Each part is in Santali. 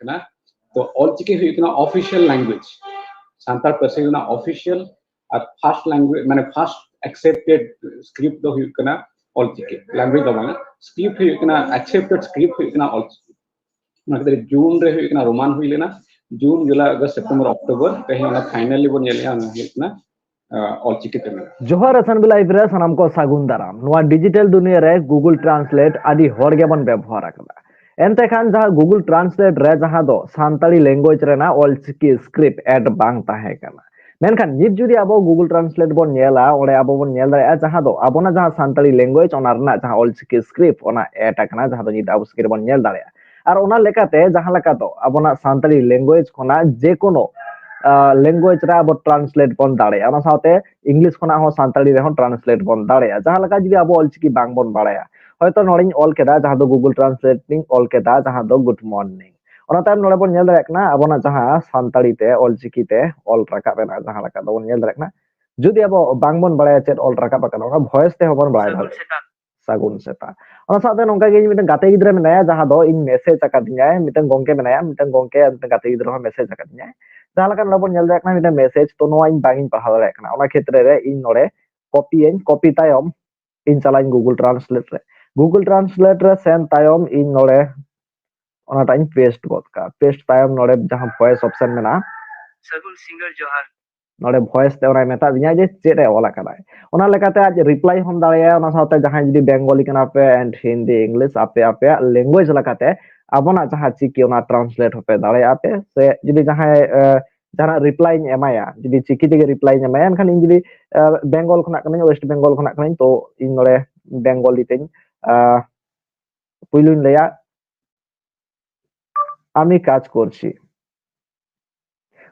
kena to olchiki hu kena official language santal parsi na official first language mane first accepted script do hu kena olchiki language do bang script hu kena accepted script hu kena olchiki na kare june re hu kena roman hui lena june july august september october kahi ona finally bon yele ana hu kena olchiki te जोहार असन लाइफ रे सनम को सागुन दाराम नोआ डिजिटल दुनिया रे गूगल ट्रांसलेट आदि हर गेबन व्यवहार आकदा एनते खान जहा गूगल ट्रांसलेट रे जहा दो सांताली लैंग्वेज रेना ऑलचिकी स्क्रिप्ट एड बांग ताहे कना मेनखान नित जुदी आबो गूगल ट्रांसलेट बोन नेला ओडे आबो बोन नेल दाया जहा दो आबोना जहा सांताली लैंग्वेज ओना रना जहा ऑलचिकी स्क्रिप्ट ओना एड आकना जहा दो नित आबो स्क्रिप्ट बोन नेल दाया और ओना लेकाते जहा लेका दो आबोना सांताली लैंग्वेज कोना जे कोनो लैंग्वेज रे अब ट्रांसलेट बन दाड़े ओना साथे इंग्लिश खोना हो सांताली रे हो ट्रांसलेट बन दाड़े जहां लगा जुदी अब ऑलचिकी बांग बन बाड़ाया हयतो नोडिन ऑल केदा जहां दो गूगल ट्रांसलेटिंग ऑल केदा जहां दो गुड मॉर्निंग ओना ताम नोडे बन नेल दारेकना अबोना जहां सांताली ते ऑलचिकी ते ऑल राकाब एना जहां लगा दो नेल दारेकना जुदी अब बांग बन बाड़ाया चेत ऑल राकाब कना ओना वॉइस ते होबन बाड़ाया सागुन सेता ओना साथे नोंका गे मिटन गाते गिद्रा मेनाया जहां दो इन मैसेज आकादिया मिटन गोंके मेनाया मिटन गोंके गाते गिद्रा हो मैसेज आकादिया जहां लगा नोबन नेल दारेकना मिटन मैसेज तो नोआ इन बांगिन पढ़ा दारेकना ओना क्षेत्र रे इन नोडे कॉपी तायम इन चलाइन गूगल ट्रांसलेट रे सेन तायम इन नोडे ओना टाइम पेस्ट गोदका पेस्ट तायम नोडे जहां वॉइस ऑप्शन मेना सगुन सिंगर जोहार नोडे वॉइस ते ओना मेता दिया जे चेत रे ओला कदाय ओना लेकाते आज रिप्लाई हम दाड़िया ओना साथे जहां जदी बेंगोली कना पे एंड हिंदी इंग्लिश आपे आपे लैंग्वेज लेकाते आबोना जहां चिकी ओना ट्रांसलेट होपे दाड़िया पे से जदी जहां जहां रिप्लाई एमाया जदी चिकी दिगे रिप्लाई एमाया एनखान इन जदी बेंगल खना कने वेस्ट बेंगल खना कने तो इन नोडे बेंगोली तेन पुइलुन लेया आमी काज करछि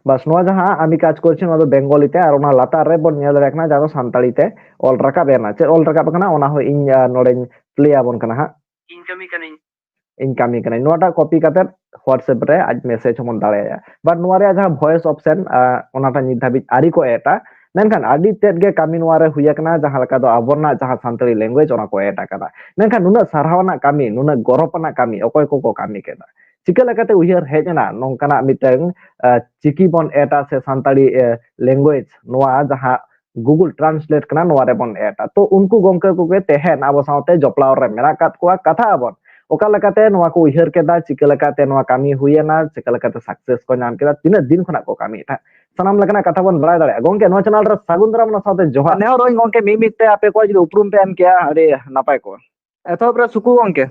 बस नोआ जहां आमी काज करछि नोआ दो बेंगोली ते और ओना लातार रे बन नेल रेखना जादो सांताली ते ऑल राकाब एना चे ऑल राकाब कना ओना हो इन नोडे प्ले आबन कना हा इनकमिंग कना नोटा कॉपी काते व्हाट्सएप रे आज मैसेज हमन दाड़ाया बट नोआ रे जहां वॉइस ऑप्शन ओनाटा नित धाबि आरी को एटा मेनखान आदि तेद गे कामी नोआ रे हुया कना जहां लका दो आबोना जहां सांताली लैंग्वेज ओना को एटा कदा मेनखान नुना सारहावना कामी नुना गौरवपना कामी अकोय को कामी केदा चिका लेकाते उहियर हेजना नोंकाना मिटeng चिकी बन एटा से सांताली लैंग्वेज नोआ जहां गूगल ट्रांसलेट कना नोआ रे बन एटा तो उनको गोंके को के तेहन आबो सावते जपलाव रे मेना कात को कथा आबन ओका लेकाते नोआ को उहियर केदा चिका लेकाते नोआ कामी हुयना चिका लेकाते सक्सेस को नाम केदा तिना दिन खना को कामी था सनाम लेकना कथा बन बड़ाय दाड़े गोंके नो चैनल रे सागुंदराम ना साथे जोहार नेहो रोई गोंके मिमिते आपे को जदि उपरुम पे एम किया अरे नापाय को एथोब रे सुकु गोंके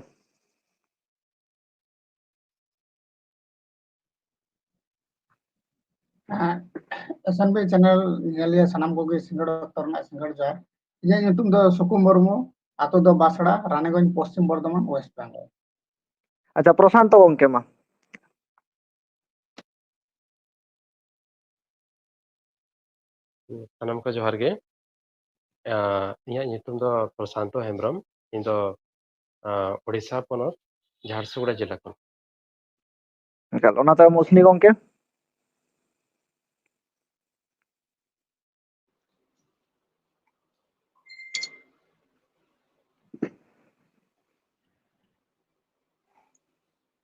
एसएनबी चैनल नेलिया सनाम को सिंगड़ तरना सिंगड़ जार ये नितुम दो सुकु मुर्मू आतो दो बासड़ा रानीगंज पश्चिम बर्धमान वेस्ट बेंगल अच्छा प्रशांत गोंके मा सनम को जोहार गे इया नितुम दो प्रशांत हेम्ब्रम इन दो ओडिशा पोनत झारसुगुड़ा जिला को कल ओना ता मुस्नी गोंके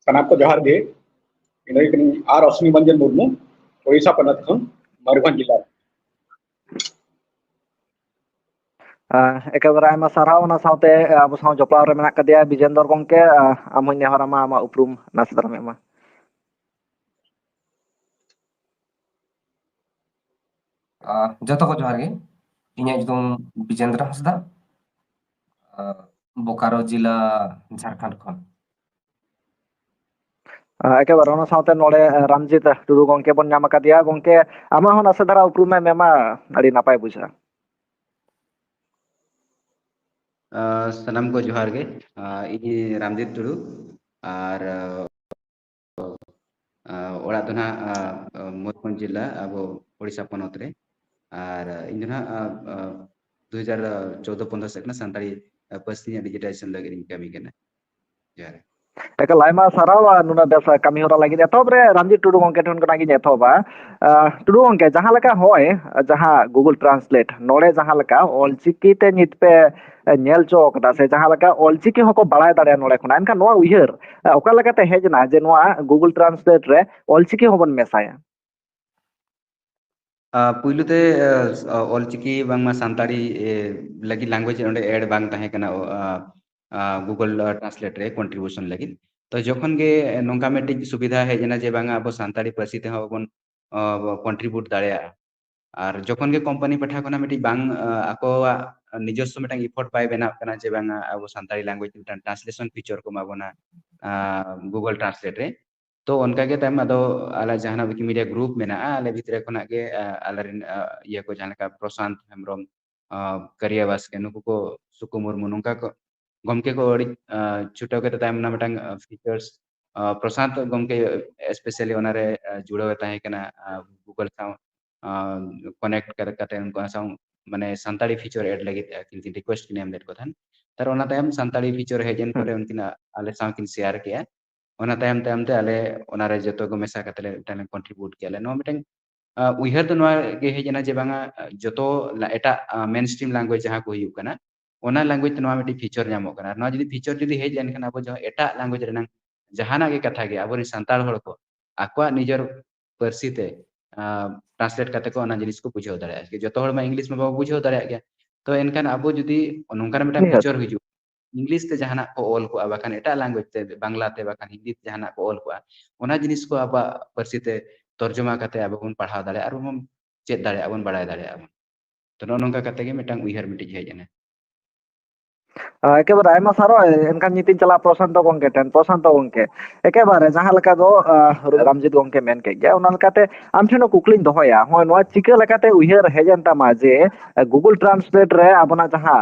सनाम को जोहार गे इनई कनी आर अश्विनी मंजन मुर्मू ओडिशा पनत खन मयूरभंज जिला एकेबारे आयमा साराव ना सावते अब साव जपलाव रे मेना कदिया विजेंद्र गोंके आम नेहरामा आमा उपरुम नासदर मेमा जतो को जोहार गे इnya एकदम विजेंद्र हंसदा बोकारो जिला झारखंड खन एकेबारे ओना सावते नोडे रामजीत टुडू गोंके बन नाम कदिया गोंके आमा हो नासे धारा उपरुम मेमा अड़ी नापाय बुझा सनम को जोहार गे इनी रामजीत टुडू और ओड़ा तो ना मयूरभंज जिला अब ओडिशा पनत रे और इन ना 2014-15 से ना सांताली पश्चिमी डिजिटाइजेशन लगे कमी केना जोहार ᱮᱠᱟᱞ ᱟᱭᱢᱟ ᱥᱟᱨᱦᱟᱣ ᱱᱩᱱᱟᱹᱜ ᱵᱮᱥ ᱠᱟᱹᱢᱤ ᱦᱚᱨᱟ ᱞᱟᱹᱜᱤᱫ ᱮᱛᱚᱦᱚᱵ ᱨᱮ ᱨᱟᱢᱡᱤᱛ ᱴᱩᱰᱩ ᱜᱚᱝᱠᱮ ᱴᱷᱮᱱ ᱠᱷᱚᱱᱟᱜ ᱜᱤᱧ ᱮᱛᱚᱦᱚᱵᱟ ᱴᱩᱰᱩ ᱜᱚᱝᱠᱮ ᱡᱟᱦᱟᱸ ᱞᱮᱠᱟ ᱦᱚᱸᱜᱼᱚᱭ ᱡᱟᱦᱟᱸ ᱜᱩᱜᱩᱞ ᱴᱨᱟᱱᱥᱞᱮᱴ ᱱᱚᱰᱮ ᱡᱟᱦᱟᱸ ᱞᱮᱠᱟ ᱚᱞᱪᱤᱠᱤ ᱛᱮ ᱱᱤᱛ ᱯᱮ ᱧᱮᱞ ᱪᱚ ᱠᱟᱫᱟ ᱥᱮ ᱡᱟᱦᱟᱸ ᱞᱮᱠᱟ ᱚᱞᱪᱤᱠᱤ ᱦᱚᱸᱠᱚ ᱵᱟᱲᱟᱭ ᱫᱟᱲᱮᱭᱟᱜᱼᱟ ᱱᱚᱰᱮ ᱠᱷᱚᱱᱟᱜ ᱮᱱᱠᱷᱟᱱ ᱱᱚᱣᱟ ᱩᱭᱦᱟᱹᱨ ᱚᱠᱟ ᱞᱮᱠᱟᱛᱮ ᱦᱮᱡ ᱮᱱᱟ ᱡᱮ ᱱᱚᱣᱟ ᱜᱩᱜᱩᱞ ᱴᱨᱟᱱᱥᱞᱮᱴ ᱨᱮ ᱚᱞᱪᱤᱠᱤ ᱦᱚᱸᱵᱚᱱ ᱢᱮᱥᱟᱭᱟ? ᱯᱩᱭᱞᱩ ᱛᱮ ᱚᱞᱪᱤᱠᱤ ᱵᱟᱝᱢᱟ ᱥᱟᱱᱛᱟᱲᱤ ᱞᱟᱹᱜᱤᱫ ᱞᱮᱝᱜᱩᱭᱮᱡ ᱚᱸᱰᱮ ᱮᱰ ᱵᱟᱝ ᱛᱟᱦᱮᱸ ᱠᱟᱱᱟ ᱜᱩᱜᱩᱞ ᱴᱨᱟᱱᱥᱞᱮᱴ ᱨᱮ ᱠᱚᱱᱴᱨᱤᱵᱤᱭᱩᱥᱚᱱ ᱞᱟᱹᱜᱤᱫ ᱛᱚ ᱡᱚᱠᱷᱚᱱ ᱜᱮ ᱱᱚᱝᱠᱟ ᱢᱤᱫᱴᱤᱡ ᱥᱩᱵᱤᱫᱷᱟ ᱦᱮᱡ ᱮᱱᱟ ᱡᱮ ᱵᱟᱝᱟ ᱟᱵᱚ ᱥᱟᱱᱛᱟᱲᱤ ᱯᱟᱹᱨᱥᱤ ᱛᱮᱦᱚᱸ ᱵᱚᱱ ᱠᱚᱱᱴᱨᱤᱵᱤᱭᱩᱴ ᱫᱟᱲᱮᱭᱟᱜᱼᱟ ᱟᱨ ᱡᱚᱠᱷᱚᱱ ᱜᱮ ᱠᱳᱢᱯᱟᱱᱤ ᱯᱟᱦᱴᱟ ᱠᱷᱚᱱᱟᱜ ᱢᱤᱫᱴᱤᱡ ᱵᱟᱝ ᱟᱠᱚᱣᱟᱜ ᱱᱤᱡᱚᱥᱥᱚ ᱢᱤᱫᱴᱟᱝ ᱤᱯᱷᱳᱨᱴ ᱵᱟᱭ ᱵᱮᱱᱟᱣ ᱠᱟᱱᱟ ᱡᱮ ᱵᱟᱝᱟ ᱟᱵᱚ ᱥᱟᱱᱛᱟᱲᱤ ᱞᱮᱝᱜᱩᱭᱮᱡ ᱢᱤᱫᱴᱟᱝ ᱴᱨᱟᱱᱥᱞᱮᱥᱚᱱ ᱯᱷᱤᱪᱟᱨ ᱠᱚ ᱮᱢᱟ ᱵᱚᱱᱟ ᱜᱩᱜᱩᱞ ᱴᱨᱟᱱᱥᱞᱮᱴ ᱨᱮ ᱛᱚ ᱚᱱᱠᱟᱜᱮ ᱛᱟᱭᱚᱢ ᱟᱫᱚ ᱟᱞᱮ ᱡᱟᱦᱟᱱᱟᱜ ᱣᱤᱠᱤᱢᱤᱰᱤᱭᱟ ᱜᱨᱩᱯ ᱢᱮᱱᱟᱜᱼᱟ ᱟᱞᱮ ᱵᱷᱤᱛᱨᱤ ᱠᱷᱚᱱᱟᱜ ᱜᱮ ᱟᱞᱮᱨᱮᱱ ᱤᱭᱟᱹ ko ᱡᱟᱦᱟᱸ ᱞᱮᱠᱟ ᱯᱨᱚᱥᱟᱱᱛ ᱦᱮᱢᱵᱨᱚᱢ ᱠᱟᱨᱤᱭᱟ ᱵᱟᱥᱠᱮ ᱱᱩᱠᱩ ko ᱥᱩᱠᱩ ᱢᱩᱨᱢᱩ ᱱᱚᱝᱠᱟ ko gomke ko ᱟᱹᱰᱤ ᱪᱷᱩᱴᱟᱹᱣ ᱠᱟᱛᱮ ᱛᱟᱭᱚᱢ ᱚᱱᱟ ᱢᱤᱫᱴᱟᱝ ᱯᱷᱤᱪᱟᱨᱥ ᱯᱨᱚᱥᱟᱱᱛ ᱜᱚᱢᱠᱮ ᱥᱯᱮᱥᱟᱞᱤ ᱚᱱᱟᱨᱮ ᱡᱩᱲᱟᱹᱣ ᱛᱟᱦᱮᱸ ᱠᱟᱱᱟ ᱜᱩᱜᱩᱞ ᱥᱟᱶ ᱠᱚᱱᱮक्ᱴ ᱠᱟᱛᱮ ᱩᱱᱠᱩ ᱥᱟᱶ ᱢᱟᱱᱮ ᱥᱟᱱᱛᱟᱲᱤ ᱯᱷᱤᱪᱟᱨ ᱮᱰ ᱞᱟᱹᱜᱤᱫ ᱠᱤᱱ ᱨᱤᱠᱳয়েস্ট ᱠᱤᱱ ᱮᱢ ᱞᱮᱫ ᱠᱚ ᱛᱟᱦᱮᱸᱱ ᱛᱟᱨ ᱚᱱᱟ ᱛᱟᱭᱚᱢ ᱥᱟᱱᱛᱟᱲᱤ ᱯᱷᱤᱪᱟᱨ ᱦᱮᱡ ᱮᱱ ᱯᱚᱨᱮ ᱩᱱᱠᱤᱱᱟᱜ ᱟᱞᱮ ᱥᱟᱶ ᱠᱤᱱ ᱥᱮᱭᱟᱨ ᱠᱮᱜᱼᱟ ᱚᱱᱟ ᱛᱟᱭᱚᱢ ᱛᱟᱭᱚᱢ ᱛᱮ ᱟᱞᱮ ᱚᱱᱟᱨᱮ ᱡᱚᱛᱚ ᱠᱚ ᱢᱮᱥᱟ ᱠᱟᱛᱮ ᱞᱮ ᱢᱤᱫᱴᱟᱝ ᱠᱚᱱᱴᱨᱤᱵᱤᱭᱩᱴ ᱠᱮᱜᱼᱟ ᱞᱮ ᱱᱚᱣᱟ ᱢᱤᱫᱴᱟᱝ ᱩᱭᱦᱟᱹᱨ ᱫᱚ ᱱᱚᱣᱟ ᱜᱮ ᱦᱮᱡ ᱮᱱᱟ ᱡᱮ ᱵᱟᱝᱟ ᱡᱚᱛᱚ ᱮᱴᱟᱜ ᱢᱮᱱ ᱥᱴᱨᱤᱢ ᱞᱮᱝᱜᱩᱭᱮᱡ ᱡᱟᱦᱟᱸ ᱠᱚ ᱦᱩᱭᱩᱜ ᱠᱟᱱᱟ ᱚᱱᱟ ᱞᱮᱝᱜᱩᱭᱮᱡ ᱛᱮ ᱱᱚᱣᱟ ᱢᱤᱫᱴᱤᱡ ᱯᱷᱤᱪᱟᱨ ᱧᱟᱢᱚᱜ ᱠᱟᱱᱟ ᱱᱚᱣᱟ ᱡᱩᱫᱤ ᱯᱷᱤᱪᱟᱨ ᱡᱩᱫᱤ ᱦᱮᱡ ᱞᱮᱱᱠᱷᱟᱱ ᱟᱵᱚ ᱮᱴᱟᱜ ᱞᱮᱝᱜᱩᱭᱮᱡ ᱨᱮᱱᱟᱜ ᱡᱟᱦᱟᱱᱟᱜ ᱜᱮ ᱠᱟᱛᱷᱟ ᱜᱮ ᱟᱵᱚᱨᱮᱱ ᱥᱟᱱᱛᱟᱲ ᱦᱚᱲ ᱠᱚ ᱟᱠᱚᱣᱟᱜ ᱱᱤᱡᱮᱨ ᱯᱟᱹᱨᱥᱤ ᱛᱮ ᱴᱨᱟᱱᱥᱞᱮᱴ ᱠᱟᱛᱮ ᱠᱚ ᱚᱱᱟ ᱡᱤᱱᱤᱥ ᱠᱚ ᱵᱩᱡᱷᱟᱹᱣ ᱫᱟᱲᱮᱭᱟᱜᱼᱟ ᱡᱚᱛᱚ ᱦᱚᱲ ᱢᱟ ᱤᱝᱞᱤᱥ ᱢᱟ ᱵᱟᱵᱚ ᱵᱩᱡᱷᱟᱹᱣ ᱫᱟᱲᱮᱭᱟᱜ ᱜᱮᱭᱟ ᱛᱚ ᱮᱱᱠᱷᱟᱱ ᱟᱵᱚ ᱡᱩᱫᱤ ᱱᱚᱝᱠᱟᱱ ᱢᱤᱫᱴᱟᱝ ᱱᱤᱦᱟᱹᱛ ᱯᱷᱤᱪᱟᱨ ᱦᱤᱡᱩᱜ इंग्लिश ते जहानाक को ऑल को बाखान एटा लैंग्वेज ते बांग्ला ते बाखान हिंदी ते जहानाक को ऑल को ओना जिनिस को आबा परसी ते तर्जुमा करते आबो बन पढ़ाव दाड़े आर बन चेक दाड़े आबन बाड़ाय दाड़े आबन तो नोनका करते गे मिटांग उइहर मिटि हेज एना একেবারে আইমা সারো এনকান নিতিন চালা প্রশান্ত গংকে টেন প্রশান্ত গংকে একেবারে জাহা লেকা দো রামজিৎ গংকে মেন কে গিয়া ওনা লেকাতে আম ঠেনো কুকলিং দহয়া হয় নোয়া চিকা লেকাতে উইহার হেজেন তামা যে গুগল ট্রান্সলেট রে আবনা জাহা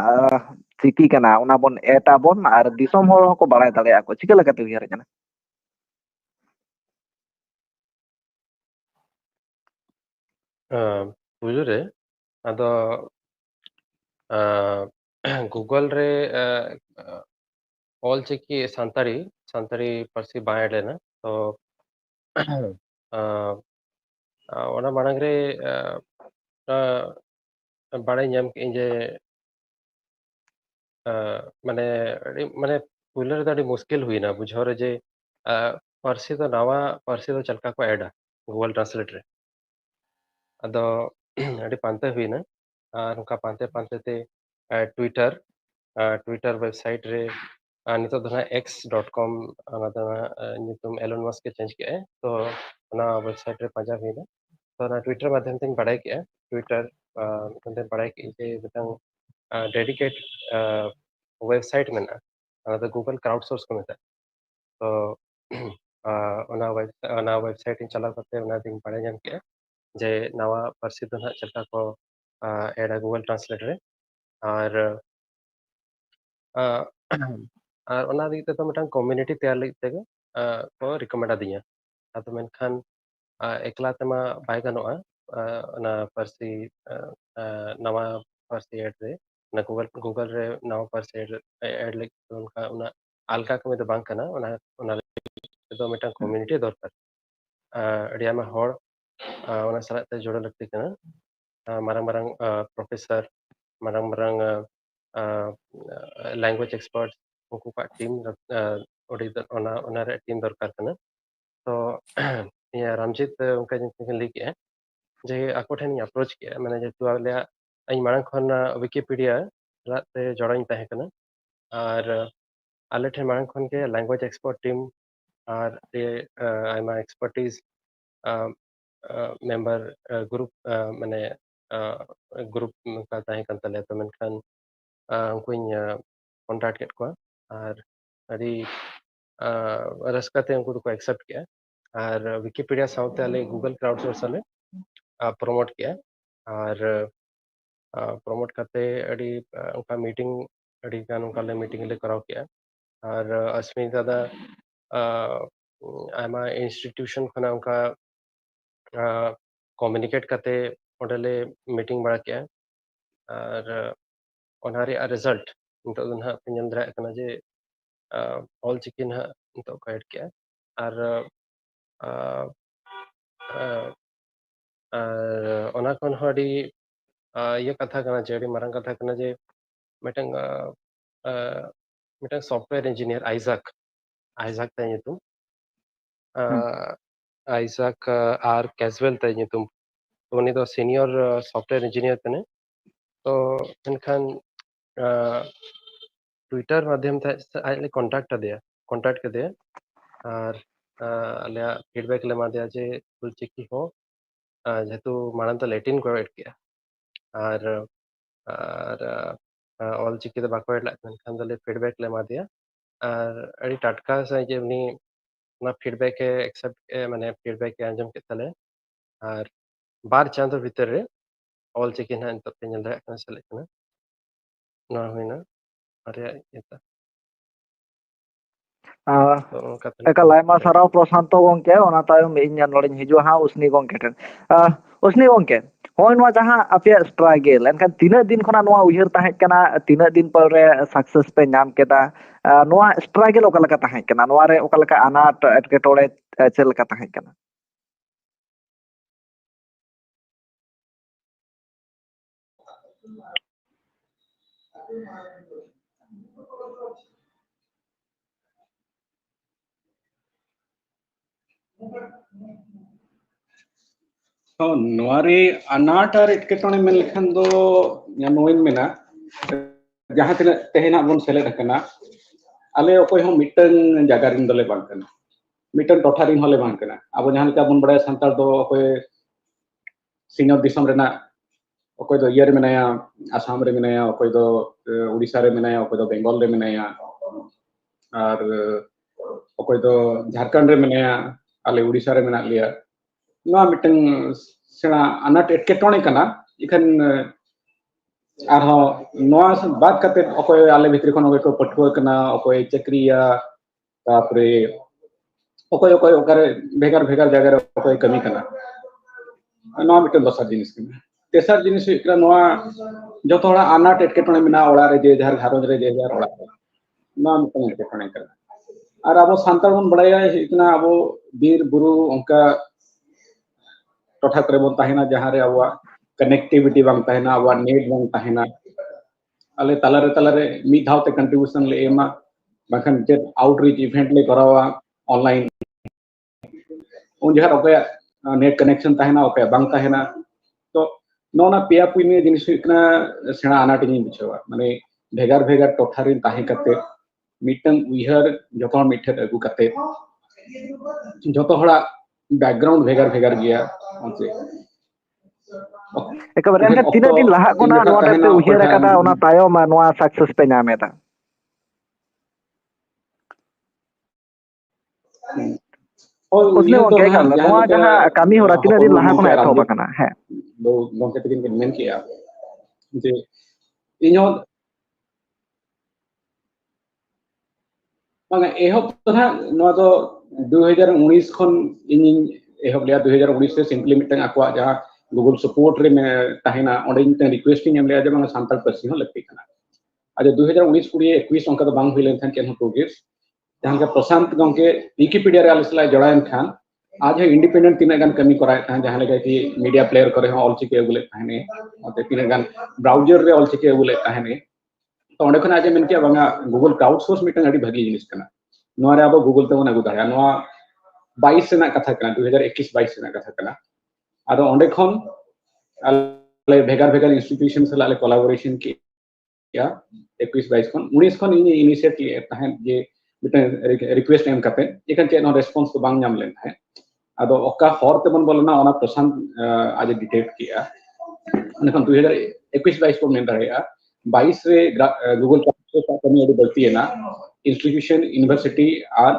চিকি কানা ওনা বন এটা বন আর দিসম হল হকো বাড়াই দাড়ে আকো চিকা লেকাতে উইহার কানা puyulu re ado Google re all chiki santari parsi bayad lena to ona marang re বাড়াই ñam ke je মানে মানে puyulu re adi muskil huina bujhaw re je parsi do nawa parsi do chalka ko add Google Translate re ado adi pante huina ar uka pante pante te Twitter website re nito do na x.com ana do nitum Elon Musk ke change ke to ona website re paja huina to na Twitter madhyam te badai ke Twitter te badai ke je bitang dedicated website mena ana do Google Crowdsource ko meta to ona website in chala kate ona ding badai ñam ke जे नवा पारसी दो ना चलता को एड गूगल ट्रांसलेट रे और और ओना दी ते तो मिटन कम्युनिटी तैयार लगी ते को रिकमेंड दिया तो मेनखान एकला तमा बाय गनोआ ओना पारसी नवा पारसी एड रे ना गूगल रे नवा पारसी एड लगी उनका उना अलका को तो बांग कना ओना तो मिटन कम्युनिटी दरकार अडियामा हॉर ओना साला ते जोड़ा लगती कना marang marang professor marang marang language experts उनको का टीम ओडी ona re टीम दरकार कना तो या रामजीत उनका जिन लिख है जे ako ठेन अप्रोच किया माने जे तू आले आई मारang खन विकिपीडिया राते जोड़ाई ताहे कना और आले ठेन मारang खन के लैंग्वेज एक्सपर्ट टीम और ये आइमा एक्सपर्टीज member group माने group का ताहे kan tale to menkan उनकुኝ कॉन्टैक्ट केट को और अड़ी रस्का ते उनको को एक्सेप्ट किया और विकिपीडिया साउथ आले गूगल क्राउडसोर्स आले प्रमोट किया और प्रमोट करते अड़ी उनका मीटिंग अड़ी गान उनका ले मीटिंग ले कराव किया और अस्मी दादा आमा इंस्टीट्यूशन खना उनका कम्युनिकेट करते ओडले मीटिंग बड़ा किया और ओनारे रिजल्ट नितो दो ना पिनल दरा कना जे ऑल चिकन नितो को ऐड किया और ओना खन हडी ये कथा करना चाहिए मारंग कथा करना जे मिटंग मिटंग सॉफ्टवेयर इंजीनियर आइजैक आइजैक ते nyutum आइजैक आर कैजुअल ते nyutum उनी तो सीनियर सॉफ्टवेयर इंजीनियर तने तो इनखान ट्विटर माध्यम ते आले कांटेक्ट कर दिया और आले फीडबैक ले मा दिया जे फुल चिकी हो जेहेतु मानन तो लैटिन को ऐड किया और ऑल चिकी तो बाको ऐड लाइन खान दले फीडबैक ले मा दिया और अड़ी टटका से जे उनी ना फीडबैक के एक्सेप्ट माने फीडबैक के आंजम के तले और बार चांदो भीतर रे ऑल चिकी ना इंत पे ñel दाया kana select kana ना होइना अरे ये तो कथन eka laima sarau prosanto gongke ona tayom ᱤᱧ ᱱᱚᱰᱮᱧ ᱦᱤᱡᱩᱜᱼᱟ ᱦᱟᱸᱜ ᱩᱥᱱᱤ ᱜᱚᱝᱠᱮ ᱴᱷᱮᱱ ᱩᱥᱱᱤ ᱜᱚᱝᱠᱮ ᱦᱚᱸᱜᱼᱚᱭ ᱱᱚᱣᱟ ᱡᱟᱦᱟᱸ ᱟᱯᱮᱭᱟᱜ ᱥᱴᱨᱟᱜᱮᱞ ᱮᱱᱠᱷᱟᱱ ᱛᱤᱱᱟᱹᱜ ᱫᱤᱱ ᱠᱷᱚᱱᱟᱜ ᱱᱚᱣᱟ ᱩᱭᱦᱟᱹᱨ ᱛᱟᱦᱮᱸ ᱠᱟᱱᱟ ᱛᱤᱱᱟᱹᱜ ᱫᱤᱱ ᱯᱚᱨᱮ ᱥᱟᱠᱥᱮᱥ ᱯᱮ ᱧᱟᱢ ᱠᱮᱫᱟ ᱱᱚᱣᱟ ᱥᱴᱨᱟᱜᱮᱞ ᱚᱠᱟ ᱞᱮᱠᱟ ᱛᱟᱦᱮᱸ ᱠᱟᱱᱟ ᱱᱚᱣᱟ ᱨᱮ ᱚᱠᱟ ᱞᱮᱠᱟ ᱟᱱᱟᱴ ᱮᱴᱠᱮᱴᱚᱬᱮ ᱪᱮᱫ ᱞᱮᱠᱟ ᱛᱟᱦᱮᱸ ᱠᱟᱱᱟ तो नोरे अनाट और एटकेटोने में लेखन दो नोइन में ना जहाँ तिना तेहेना बन सेलेक्ट करना आले अकोय हम मिटन जगह रिन दले बांग करना मिटन टोठा रिन हले बांग करना अब जहाँ लेका बन बड़ा संताल दो अकोय सिंगर दिसम रेना अकोय दो ईयर में नया आसाम रे में नया अकोय दो उड़ीसा रे में नया अकोय दो बंगाल रे में नया और अकोय दो झारखंड रे में नया आले उड़ीसा रे में ना लिया नवा मिटन सेना अनाट एटकेटोने कना इखन आरहो नवा बात करते अकोय आले भितरी खन अकोय को पठुआ कना अकोय चक्रिया तापरे अकोय अकोय ओकर भेगर भेगर जगह रे अकोय कमी कना नवा मिटन दोसर जिनिस कना तेसर जिनिस इकरा नवा जो थोड़ा अनाट एटकेटोने मिना ओड़ा रे जे जहर घारोज रे जे जहर ओड़ा नवा मिटन एटकेटोने कना और अब सांताल बन बड़ाया इतना अब बीर बुरु उनका टोठा करे बन ताहेना जहां रे अब कनेक्टिविटी बांग ताहेना अब नेट बांग ताहेना अले तलारे मी धावते कंट्रीब्यूशन ले एमा बाखन जे आउटरीच इवेंट ले करावा ऑनलाइन उन जहां ओके नेट कनेक्शन ताहेना ओके बांग ताहेना तो नोना पेया पुइने जिनिस इकना सेना अनाटिनी बिछवा माने भेगार भेगार टोठा रे ताहे कते मिटन उइहर जतो मिठे अगु कते जतो हड़ा बैकग्राउंड भेगार भेगार गया once ᱮᱠᱟᱵᱟᱨᱮ ᱮᱱᱠᱷᱟᱱ ᱛᱤᱱᱟᱹᱜ ᱫᱤᱱ ᱞᱟᱦᱟ ᱠᱷᱚᱱᱟᱜ ᱱᱚᱣᱟ ᱨᱮᱯᱮ ᱩᱭᱦᱟᱹᱨ ᱟᱠᱟᱫᱟ ᱚᱱᱟ ᱛᱟᱭᱚᱢ ᱱᱚᱣᱟ ᱥᱟᱠᱥᱮᱥ ᱯᱮ ᱧᱟᱢ ᱮᱫᱟ उसने वो क्या कर नोआ जहां कामी हो रहा तीन दिन लाहा कोना एतो बकना है दो गंके तकिन के मेन किया जे इनो माने एहब तो ना नो दो 2019 खन इन एहब लिया 2019 से सिंपली मिटन अकवा जहां गूगल सपोर्ट रे में ताहेना ओंडे मिटन रिक्वेस्टिंग एम लिया जे माने सांताल पर्सी हो लगती कना आज 2019 कुड़ी 21 अंक तो बांग हुई लेन के प्रोग्रेस जहां के प्रशांत गंके विकिपीडिया रे आलिसला जड़ायन खान आज है इंडिपेंडेंट तीन गन कमी कराए था जहां लगे कि मीडिया प्लेयर करे हो ऑल चिके अगुले ताहने और तीन गन ब्राउजर रे ऑल चिके अगुले ताहने तो ओंडे खन आज मेन के बांगा गूगल क्राउडसोर्स मिटन अडी भागी जिनिस कना नोरे अब गूगल ते वन अगु दाया नोआ 22 सेना कथा कना 2021 22 सेना कथा कना आदो ओंडे खन आले भेगार भेगार इंस्टीट्यूशन से लाले कोलैबोरेशन की या 21 22 खन 19 खन इन इनिशिएटिव ताहन जे मिटन रिक्वेस्ट एम करते एखन चे नो रेस्पॉन्स तो बांग नाम लेन है आदो ओका हर ते बन बोलना ओना प्रशांत आज डिटेक्ट किया अनकन 2021 22 को मेन रहेगा 22 रे गूगल क्राउडसोर्स कमी अडी बढ़ती है ना इंस्टीट्यूशन यूनिवर्सिटी और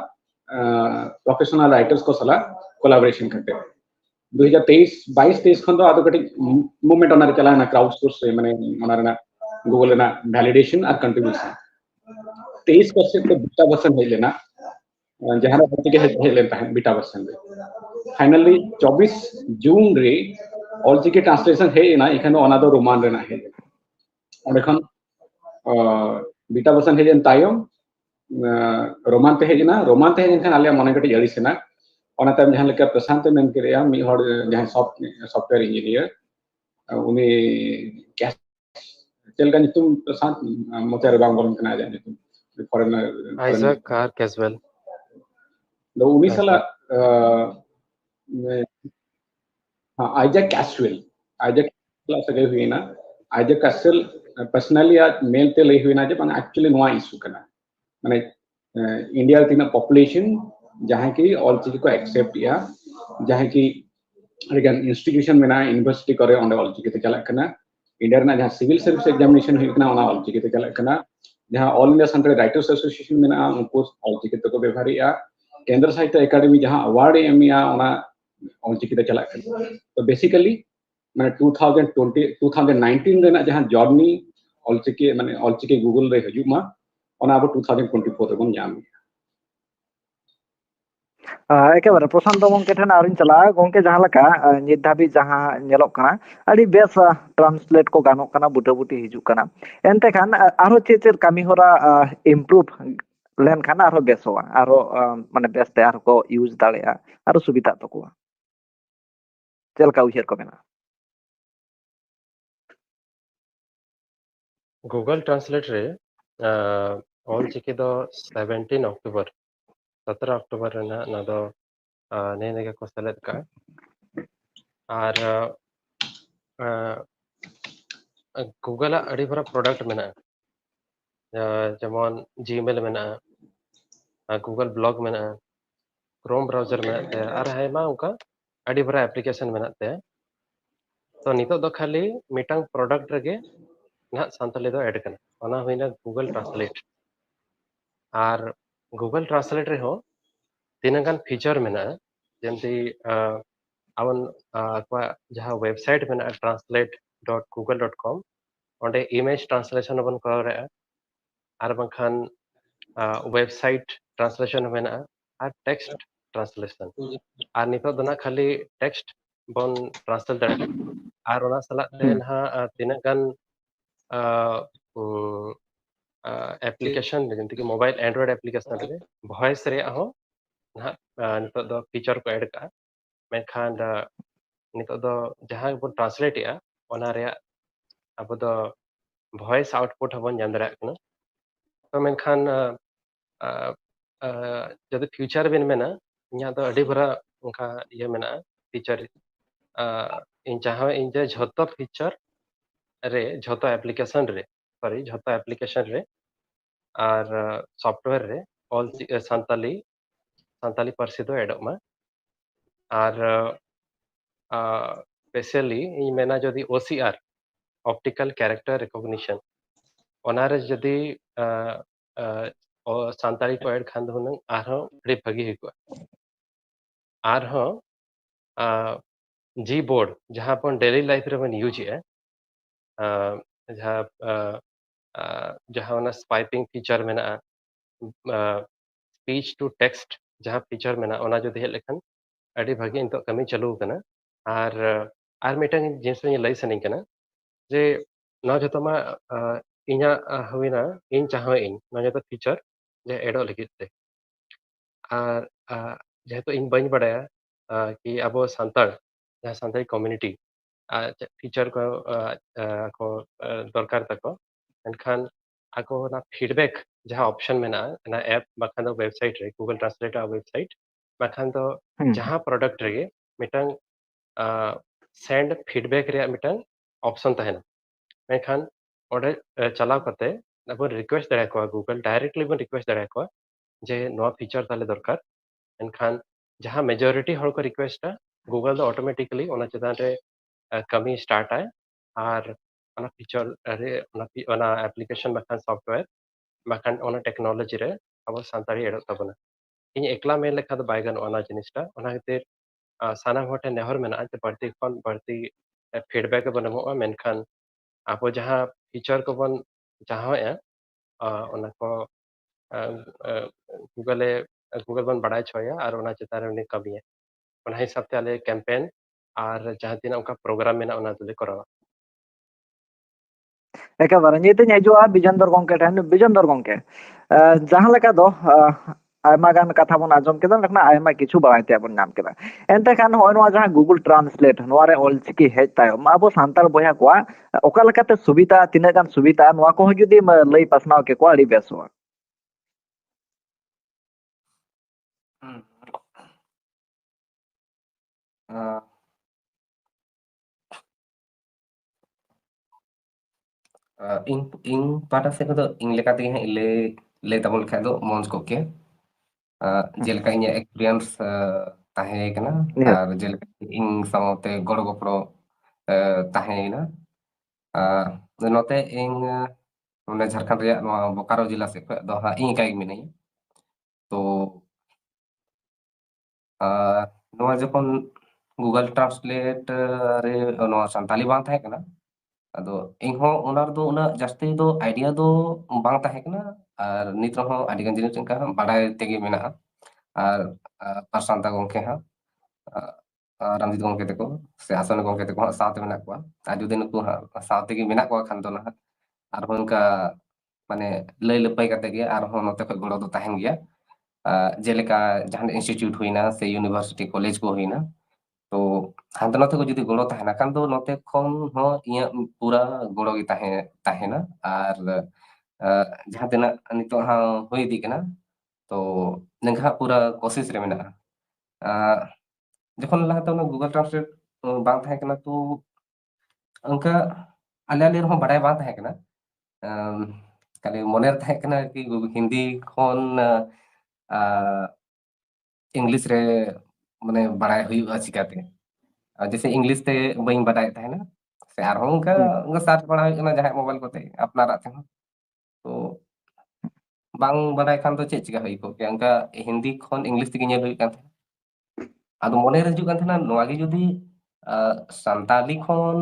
प्रोफेशनल राइटर्स को सला कोलैबोरेशन करते 2023 22 23 खन तो आदो कटी मूवमेंट ओना रे चला ना क्राउडसोर्स रे माने ओना रे ना गूगल ना वैलिडेशन और कंट्रीब्यूशन 23% तो बीटा वर्जन है लेना जहां बच्चे के है लेता है बीटा वर्जन रे फाइनली 24 जून रे ऑल जी के ट्रांसलेशन है ना इखाने अनादर रोमान रे ना है ओंडे खन बीटा वर्जन है जन तायम रोमान ते हेजना रोमान ते हेजन खान आले मने कटी अड़िसना ओना तम जहां लेका प्रशांत मेन करिया मी हर जहां सॉफ्टवेयर इंजीनियर उनी कैश चलका नितुम प्रशांत मोचारे बांग बोलन कना जाने तुम फॉरेनर आइजैक आर कैजुअल दो उनी साला आइजैक हाँ आइजैक क्लास सगे हुईना आइजैक कैसल पर्सनली आज मेल ते लई हुईना जे बंग एक्चुअली नोआ इशू कना माने इंडिया तीना पॉपुलेशन जहां की ऑल चिकी को एक्सेप्ट या जहां की अगेन इंस्टीट्यूशन में ना यूनिवर्सिटी करे ऑन ऑल चिकी ते चला कना इंडिया ना जहां सिविल सर्विस एग्जामिनेशन हुई कना ऑन ऑल चिकी ते चला कना जहां all India central writers association में ना उनको ऑल चिकी ते को व्यवहारिया केंद्र साहित्य एकेडमी जहां अवार्ड एमिया ओना ऑल चिकी ते चला कना तो बेसिकली माने 2020 2019 रेना जहां जर्नी ऑल चिकी माने ऑल चिकी गूगल रे हजुमा ओना अब 2024 रे बन जाम एकेबारे प्रशांत गंके ठेन आरिन चला गंके जहां लका नित धाबी जहां नेलोक कना अड़ी बेस ट्रांसलेट को गानोक कना बुटा बुटी हिजुक कना एनते खान आरो चेचेर कामी होरा इम्प्रूव लेन खान आरो बेसोआ आरो माने बेसते आरो को यूज दाड़ेया आरो सुविधा तको चलका उहेर को मेना गूगल ट्रांसलेट रे ऑल चिकी दो 17 अक्टूबर 17 अक्टूबर रेना ना दो ने ने को सेलेक्ट का और गूगल अड़ी भरा प्रोडक्ट मेना जेमन जीमेल मेना गूगल ब्लॉग मेना क्रोम ब्राउजर मेना ते और हेमा उनका अड़ी भरा एप्लीकेशन मेना ते तो नितो दो खाली मिटांग प्रोडक्ट रगे ना सांतली दो ऐड करना ओना हुईना गूगल ट्रांसलेट और गूगल ट्रांसलेट रे हो तीनगान फीचर मेना जेमती आवन अक्वा जहां वेबसाइट मेना translate.google.com ओंडे इमेज ट्रांसलेशन बन कर रे आर बंखान वेबसाइट ट्रांसलेशन मेना और टेक्स्ट ट्रांसलेशन और नितो दना खाली टेक्स्ट बन ट्रांसलेट दाड़े और ओना सला ते ना तीनगान एप्लीकेशन जेमती कि मोबाइल एंड्रॉइड एप्लीकेशन रे वॉइस रे हो ना नितो दो फीचर को ऐड का मेनखान नितो दो जहां बन ट्रांसलेट या ओना रे अब दो वॉइस आउटपुट हबन जान दरा कना तो मेनखान जदि फ्यूचर बिन मेना इन्या दो अड़ी भरा उनका ये मेना फीचर इन जहां इन जे झोतो फीचर रे झोतो एप्लीकेशन रे सॉरी झोतो एप्लीकेशन रे और सॉफ्टवेयर रे ऑल संताली संताली पारसी दो एडो मा और स्पेशली इन मेना जदि ओसीआर ऑप्टिकल कैरेक्टर रिकॉग्निशन ओनारे जदि सांताली को ऐड खान दो नंग आरो अड़ी भागी हिको आरो जी बोर्ड जहां अपन डेली लाइफ रे बन यूज है जहां जहां ओना स्वाइपिंग फीचर मेना स्पीच टू टेक्स्ट जहां फीचर मेना ओना जदि हे लेखन अड़ी भागी इंतो कमी चालू कना आर मिटन जिनिस लई सनी कना जे ना जतो मा इना हुइना इन चाहो इन ना जतो फीचर जे एडो लगित ते और जेहेतु इन बन बड़ाया कि अब सानताड़ जहां सानताड़ी कम्युनिटी फीचर को को दरकार तको एनखान आको ना फीडबैक जहां ऑप्शन में ना ऐप बाखान दो वेबसाइट रे गूगल ट्रांसलेट वेबसाइट बाखान दो जहां प्रोडक्ट रे मिटन सेंड फीडबैक रे मिटन ऑप्शन तहना मेखान ऑर्डर चलाव करते अब रिक्वेस्ट दड़ा को गूगल डायरेक्टली बन रिक्वेस्ट दड़ा को जे नवा फीचर ताले दरकार एनखान जहां मेजॉरिटी हर को रिक्वेस्ट गूगल दो ऑटोमेटिकली ओना चेतान रे कमी स्टार्ट आए और ओना फीचर रे ओना एप्लीकेशन बाखान सॉफ्टवेयर बाखान ओना टेक्नोलॉजी रे अब सांताड़ी एडो तबना इन एकला मेन लेखा दो बाय गानो ओना जिनिसटा ओना खातिर साना होटे नेहर मेना ते बढ़ती खन बढ़ती फीडबैक बनमो मेनखान अब जहां फीचर को बन जहां ओना को गूगल बन बड़ा छोया और ओना चेतान रे कमी है ओना हिसाब ते आले कैंपेन और जहां तीना उनका प्रोग्राम मेना ओना तुले करावा एकेबारे निते हिजुआ बिजंदर गंके ठेन बिजंदर गंके ᱡᱟᱦᱟᱸ ᱞᱮᱠᱟ ᱫᱚ ᱟᱭᱢᱟ ᱜᱟᱱ ᱠᱟᱛᱷᱟ ᱵᱚᱱ ᱟᱸᱡᱚᱢ ᱠᱮᱫᱟ, ᱚᱸᱰᱮ ᱠᱷᱚᱱᱟᱜ ᱟᱭᱢᱟ ᱠᱤᱪᱷᱩ ᱵᱟᱲᱟᱭ ᱛᱮᱭᱟᱜ ᱵᱚᱱ ᱧᱟᱢ ᱠᱮᱫᱟ᱾ ᱮᱱᱛᱮ ᱠᱷᱟᱱ ᱱᱚᱜᱼᱚᱭ ᱱᱚᱣᱟ ᱡᱟᱦᱟᱸ ᱜᱩᱜᱩᱞ ᱴᱨᱟᱱᱥᱞᱮᱴ ᱱᱚᱣᱟ ᱨᱮ ᱚᱞᱪᱤᱠᱤ ᱦᱮᱡ ᱛᱟᱭᱚᱢ ᱟᱵᱚ ᱥᱟᱱᱛᱟᱲ ᱵᱚᱭᱦᱟ ᱠᱚᱣᱟᱜ ᱚᱠᱟ ᱞᱮᱠᱟᱛᱮ ᱥᱩᱵᱤᱫᱷᱟ, ᱛᱤᱱᱟᱹᱜ ᱜᱟᱱ ᱥᱩᱵᱤᱫᱷᱟ, ᱱᱚᱣᱟ ᱠᱚᱦᱚᱸ ᱡᱩᱫᱤ ᱞᱟᱹᱭ ᱯᱟᱥᱱᱟᱣ ᱠᱮᱠᱚᱣᱟ ᱟᱹᱰᱤ ᱵᱮᱥᱚᱜᱼᱟ᱾ Hmm. Uh, ᱤᱧ ᱤᱧ ᱯᱟᱦᱴᱟ ᱥᱮᱫ ᱠᱷᱚᱱ ᱫᱚ ᱤᱧ ᱞᱮᱠᱟ ᱛᱮᱜᱮ ᱦᱟᱸᱜ ᱞᱟᱹᱭ ᱛᱟᱵᱚᱱ ᱞᱮᱠᱷᱟᱡ ᱫᱚ ᱢᱚᱸᱡᱽ ᱠᱚᱜ ᱠᱮᱭᱟ᱾ ᱡᱮᱞᱮᱠᱟ ᱤᱧᱟᱹᱜ ᱮᱠᱥᱯᱮᱨᱤᱭᱮᱱᱥ ᱛᱟᱦᱮᱸ ᱠᱟᱱᱟ, ᱱᱤᱦᱟᱹᱛ ᱟᱨ ᱡᱮᱞᱮᱠᱟ ᱤᱧ ᱥᱟᱶᱛᱮ ᱜᱚᱲᱚ ᱜᱚᱯᱲᱚ ᱛᱟᱦᱮᱸᱭᱮᱱᱟ᱾ ᱱᱚᱛᱮ ᱤᱧ ᱱᱚᱰᱮ ᱡᱷᱟᱲᱠᱷᱚᱸᱰ ᱨᱮᱭᱟᱜ ᱱᱚᱣᱟ ᱵᱳᱠᱟᱨᱳ ᱡᱮᱞᱟ ᱥᱮᱫ ᱠᱷᱚᱡ ᱫᱚ ᱦᱟᱸᱜ ᱤᱧ ᱮᱠᱟᱭ ᱜᱮ ᱢᱤᱱᱟᱹᱧᱟ᱾ ᱛᱚ ᱱᱚᱣᱟ ᱡᱚᱠᱷᱚᱱ ᱜᱩᱜᱚᱞ ᱴᱨᱟᱱᱥᱞᱮᱴ ᱨᱮ ᱱᱚᱣᱟ ᱥᱟᱱᱛᱟᱞᱤ ᱵᱟᱝ ᱛᱟᱦᱮᱸ ᱠᱟᱱᱟ, ᱟᱫᱚ ᱤᱧᱦᱚᱸ ᱚᱱᱟ ᱨᱮᱫᱚ ᱩᱱᱟᱹᱜ ᱡᱟᱹᱥᱛᱤ ᱫᱚ ᱟᱭᱰᱤᱭᱟ ᱫᱚ ᱵᱟᱝ ᱛᱟᱦᱮᱸ ᱠᱟᱱᱟ, ᱟᱨ ᱱᱤᱛ ᱨᱮᱦᱚᱸ ᱟᱹᱰᱤᱜᱟᱱ ᱡᱤᱱᱤᱥ ᱚᱱᱠᱟ ᱵᱟᱰᱟᱭ ᱛᱮᱜᱮ ᱢᱮᱱᱟᱜᱼᱟ᱾ ᱟᱨ ᱯᱟᱨᱥᱟᱱᱛᱟ ᱜᱚᱝᱠᱮ ᱦᱟᱸᱜ ᱨᱟᱢᱡᱤᱛ ᱜᱚᱝᱠᱮ ᱛᱟᱠᱚ ᱥᱮ ᱟᱥᱚᱱᱤ ᱜᱚᱝᱠᱮ ᱛᱟᱠᱚ ᱦᱟᱸᱜ ᱥᱟᱶᱛᱮ ᱢᱮᱱᱟᱜ ᱠᱚᱣᱟ᱾ ᱟᱨ ᱡᱩᱫᱤ ᱱᱩᱠᱩ ᱦᱟᱸᱜ ᱥᱟᱶᱛᱮᱜᱮ ᱢᱮᱱᱟᱜ ᱠᱚᱣᱟ ᱠᱷᱟᱱ ᱫᱚ ᱱᱟᱦᱟᱜ ᱟᱨᱦᱚᱸ ᱚᱱᱠᱟ ᱢᱟᱱᱮ ᱞᱟᱹᱭ ᱞᱟᱹᱯᱟᱹᱭ ᱠᱟᱛᱮ ᱜᱮ ᱟᱨᱦᱚᱸ ᱱᱚᱛᱮ ᱠᱷᱚᱡ ᱜᱚᱲᱚ ᱫᱚ ᱛᱟᱦᱮᱱ ᱜᱮᱭᱟ᱾ ᱡᱮᱞᱮᱠᱟ ᱡᱟᱦᱟᱱ ᱤᱱᱥᱴᱤᱴᱤᱭᱩᱴ ᱦᱩᱭᱱᱟ ᱥᱮ ᱤᱭᱩᱱᱤᱵᱷᱟর্সিটি ᱠᱚᱞᱮᱡᱽ ᱠᱚ ᱦᱩᱭᱱᱟ, ᱛᱚ ᱦᱟᱱᱛᱮ ᱱᱟᱛᱮ ᱠᱚ ᱡᱩᱫᱤ ᱜᱚᱲᱚ ᱛᱟᱦᱮᱱᱟ ᱠᱷᱟᱱ ᱫᱚ ᱱᱚᱛᱮ ᱠᱷᱚᱱ ᱦᱚᱸ ᱤᱧᱟᱹᱜ ᱯᱩᱨᱟᱹ ᱜᱚᱲᱚ ᱜᱮ ᱛᱟᱦᱮᱱᱟ᱾ ᱟᱨ ᱡᱟᱦᱟᱸ ᱛᱤᱱᱟᱹᱜ ᱱᱤᱛᱚᱜ ᱦᱚᱸ ᱦᱩᱭ ᱤᱫᱤᱜ ᱠᱟᱱᱟ, ᱛᱚ ᱱᱤᱝᱠᱟ ᱯᱩᱨᱟᱹ ᱠᱳᱥᱤᱥ ᱨᱮ ᱢᱮᱱᱟᱜᱼᱟ᱾ ᱡᱚᱠᱷᱚᱱ ᱞᱟᱦᱟᱛᱮ ᱚᱱᱟ ᱜᱩᱜᱚᱞ ᱴᱨᱟᱱᱥᱞᱮᱴ ᱵᱟᱝ ᱛᱟᱦᱮᱸ ᱠᱟᱱᱟ, ᱛᱚ ᱚᱱᱠᱟ ᱟᱞᱮ ᱨᱮᱦᱚᱸ ᱵᱟᱰᱟᱭ ᱵᱟᱝ ᱛᱟᱦᱮᱸ ᱠᱟᱱᱟ᱾ ᱠᱷᱟᱹᱞᱤ ᱢᱚᱱᱮᱨ ᱛᱟᱦᱮᱸ ᱠᱟᱱᱟ ᱠᱤ ᱦᱤᱱᱫᱤ ᱠᱷᱚᱱ ᱤᱝᱞᱤᱥ ᱨᱮ ᱢᱟᱱᱮ ᱵᱟᱲᱟᱭ ᱦᱩᱭᱩᱜᱼᱟ ᱪᱤᱠᱟᱛᱮ, ᱡᱮᱥᱮ ᱤᱝᱞᱤᱥ ᱛᱮ ᱵᱟᱹᱧ ᱵᱟᱰᱟᱭᱮᱫ ᱛᱟᱦᱮᱱᱟ, ᱥᱮ ᱟᱨᱦᱚᱸ ᱚᱱᱠᱟ ᱥᱟᱨᱪ ᱵᱟᱲᱟ ᱦᱩᱭᱩᱜ ᱠᱟᱱᱟ ᱡᱟᱦᱟᱸᱭᱟᱜ ᱢᱳᱵᱟᱭᱤᱞ ᱠᱚᱛᱮ ᱟᱯᱱᱟᱨᱟᱜ ᱛᱮᱦᱚᱸ᱾ ᱛᱚ ᱵᱟᱝ ᱵᱟᱰᱟᱭ ᱠᱷᱟᱱ ᱫᱚ ᱪᱮᱫ ᱪᱤᱠᱟ ᱦᱩᱭ ᱠᱚᱜ ᱠᱮᱭᱟ, ᱚᱱᱠᱟ ᱦᱤᱱᱫᱤ ᱠᱷᱚᱱ ᱤᱝᱞᱤᱥ ᱛᱮᱜᱮ ᱧᱮᱞ ᱦᱩᱭᱩᱜ ᱠᱟᱱ ᱛᱟᱦᱮᱸᱱᱟ᱾ ᱟᱫᱚ ᱢᱚᱱᱮᱨᱮ ᱦᱤᱡᱩᱜ ᱠᱟᱱ ᱛᱟᱦᱮᱱᱟ ᱱᱚᱣᱟ ᱜᱮ ᱡᱩᱫᱤ ᱥᱟᱱᱛᱟᱞᱤ ᱠᱷᱚᱱ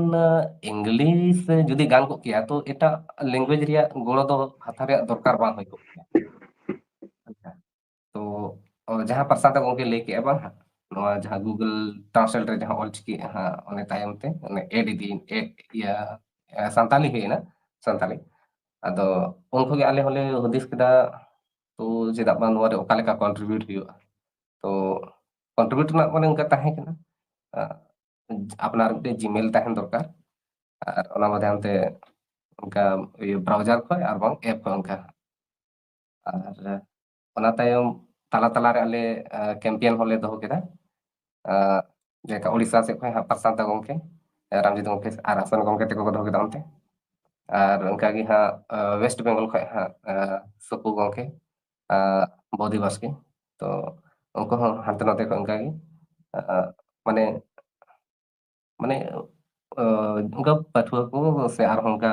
ᱤᱝᱞᱤᱥ ᱡᱩᱫᱤ ᱜᱟᱱ ᱠᱚᱜ ᱠᱮᱭᱟ, ᱛᱚ ᱮᱴᱟᱜ ᱞᱮᱝᱜᱩᱭᱮᱡᱽ ᱨᱮᱭᱟᱜ ᱜᱚᱲᱚ ᱫᱚ ᱦᱟᱛᱟᱣ ᱨᱮᱭᱟᱜ ᱫᱚᱨᱠᱟর ᱵᱟᱝ ᱦᱩᱭ ᱠᱚᱜ ᱠᱮᱭᱟ᱾ ᱟᱪᱪᱷᱟ, ᱛᱚ ᱡᱟᱦᱟᱸ ᱯᱟᱨᱥᱟᱱᱛᱟ ᱜᱚᱝᱠᱮ ᱞᱟᱹᱭ ᱠᱮᱜᱼᱟ ᱵᱟᱝ ᱦᱟᱸᱜ, ᱱᱚᱣᱟ ᱡᱟᱦᱟᱸ ᱜᱩᱜᱚᱞ ᱴᱨᱟᱱᱥᱞᱮᱴ ᱨᱮ ᱡᱟᱦᱟᱸ ᱚᱞᱪᱤᱠᱤ ᱦᱟᱸᱜ ᱚᱱᱮ ᱛᱟᱭᱚᱢ ᱛᱮ ᱤᱭᱟᱹ ᱥᱟᱱᱛᱟᱞᱤ ᱦᱩᱭᱮᱱᱟ, ᱥᱟᱱᱛᱟᱞᱤ᱾ ᱟᱫᱚ ᱩᱱᱠᱩ ᱜᱮ ᱟᱞᱮ ᱦᱚᱸᱞᱮ ᱦᱩᱫᱤᱥ ᱠᱮᱫᱟ, ᱛᱚ ᱪᱮᱫᱟᱜ ᱵᱟᱝ ᱱᱚᱣᱟ ᱨᱮ ᱚᱠᱟ ᱞᱮᱠᱟ ᱠᱚᱱᱴᱨᱤᱵᱤᱭᱩᱴ ᱦᱩᱭᱩᱜᱼᱟ᱾ ᱛᱚ ᱠᱚᱱᱴᱨᱤᱵᱤᱭᱩᱴ ᱨᱮᱱᱟᱜ ᱢᱟᱱᱮ ᱚᱱᱠᱟ ᱛᱟᱦᱮᱸ ᱠᱟᱱᱟ, ᱟᱯᱱᱟর ᱢᱤᱫᱴᱮᱡ ᱡᱤᱢᱮᱞ ᱛᱟᱦᱮᱱ ᱫᱚᱨᱠᱟর, ᱟᱨ ᱚᱱᱟ ᱢᱟᱫᱽᱫᱷᱚᱢ ᱛᱮ ᱚᱱᱠᱟ ᱵᱨᱟᱣᱡᱟᱨ ᱠᱷᱚᱡ ᱟᱨ ᱵᱟᱝ ᱮᱯ ᱠᱷᱚᱡ ᱚᱱᱠᱟ᱾ ᱟᱨ ᱚᱱᱟ ᱛᱟᱭᱚᱢ ᱛᱟᱞᱟ ᱛᱟᱞᱟᱨᱮ ᱟᱞᱮ ᱠᱮᱢᱯᱮᱭᱮᱱ ᱦᱚᱸᱞᱮ ᱫᱚᱦᱚ ᱠᱮᱫᱟ᱾ ᱡᱮᱞᱮᱠᱟ ᱩᱲᱤᱥᱥᱟ ᱥᱮᱫ ᱠᱷᱚᱡ ᱦᱟᱸᱜ ᱯᱨᱚᱥᱟᱱᱛᱟ ᱜᱚᱝᱠᱮ, ᱨᱟᱢᱡᱤᱛ ᱜᱚᱝᱠᱮ ᱟᱨ ᱟᱥᱚᱱ ᱜᱚᱝᱠᱮ ᱛᱮᱠᱚ ᱫᱚᱦᱚ ᱠᱮᱫᱟ ᱚᱱᱛᱮ᱾ ᱟᱨ ᱚᱱᱠᱟᱜᱮ ᱦᱟᱸᱜ ᱳᱭᱮᱥᱴ ᱵᱮᱝᱜᱚᱞ ᱠᱷᱚᱡ ᱦᱟᱸᱜ ᱥᱩᱯᱩ ᱜᱚᱝᱠᱮ, ᱵᱚᱫᱤ ᱵᱟᱥᱠᱮ, ᱛᱚ ᱩᱱᱠᱩ ᱦᱚᱸ ᱦᱟᱱᱛᱮ ᱱᱟᱛᱮ ᱠᱷᱚᱡ ᱚᱱᱠᱟᱜᱮ ᱢᱟᱱᱮ ᱢᱟᱱᱮ ᱚᱱᱠᱟ ᱯᱟᱹᱴᱷᱩᱣᱟᱹ ᱠᱚ ᱥᱮ ᱟᱨᱦᱚᱸ ᱚᱱᱠᱟ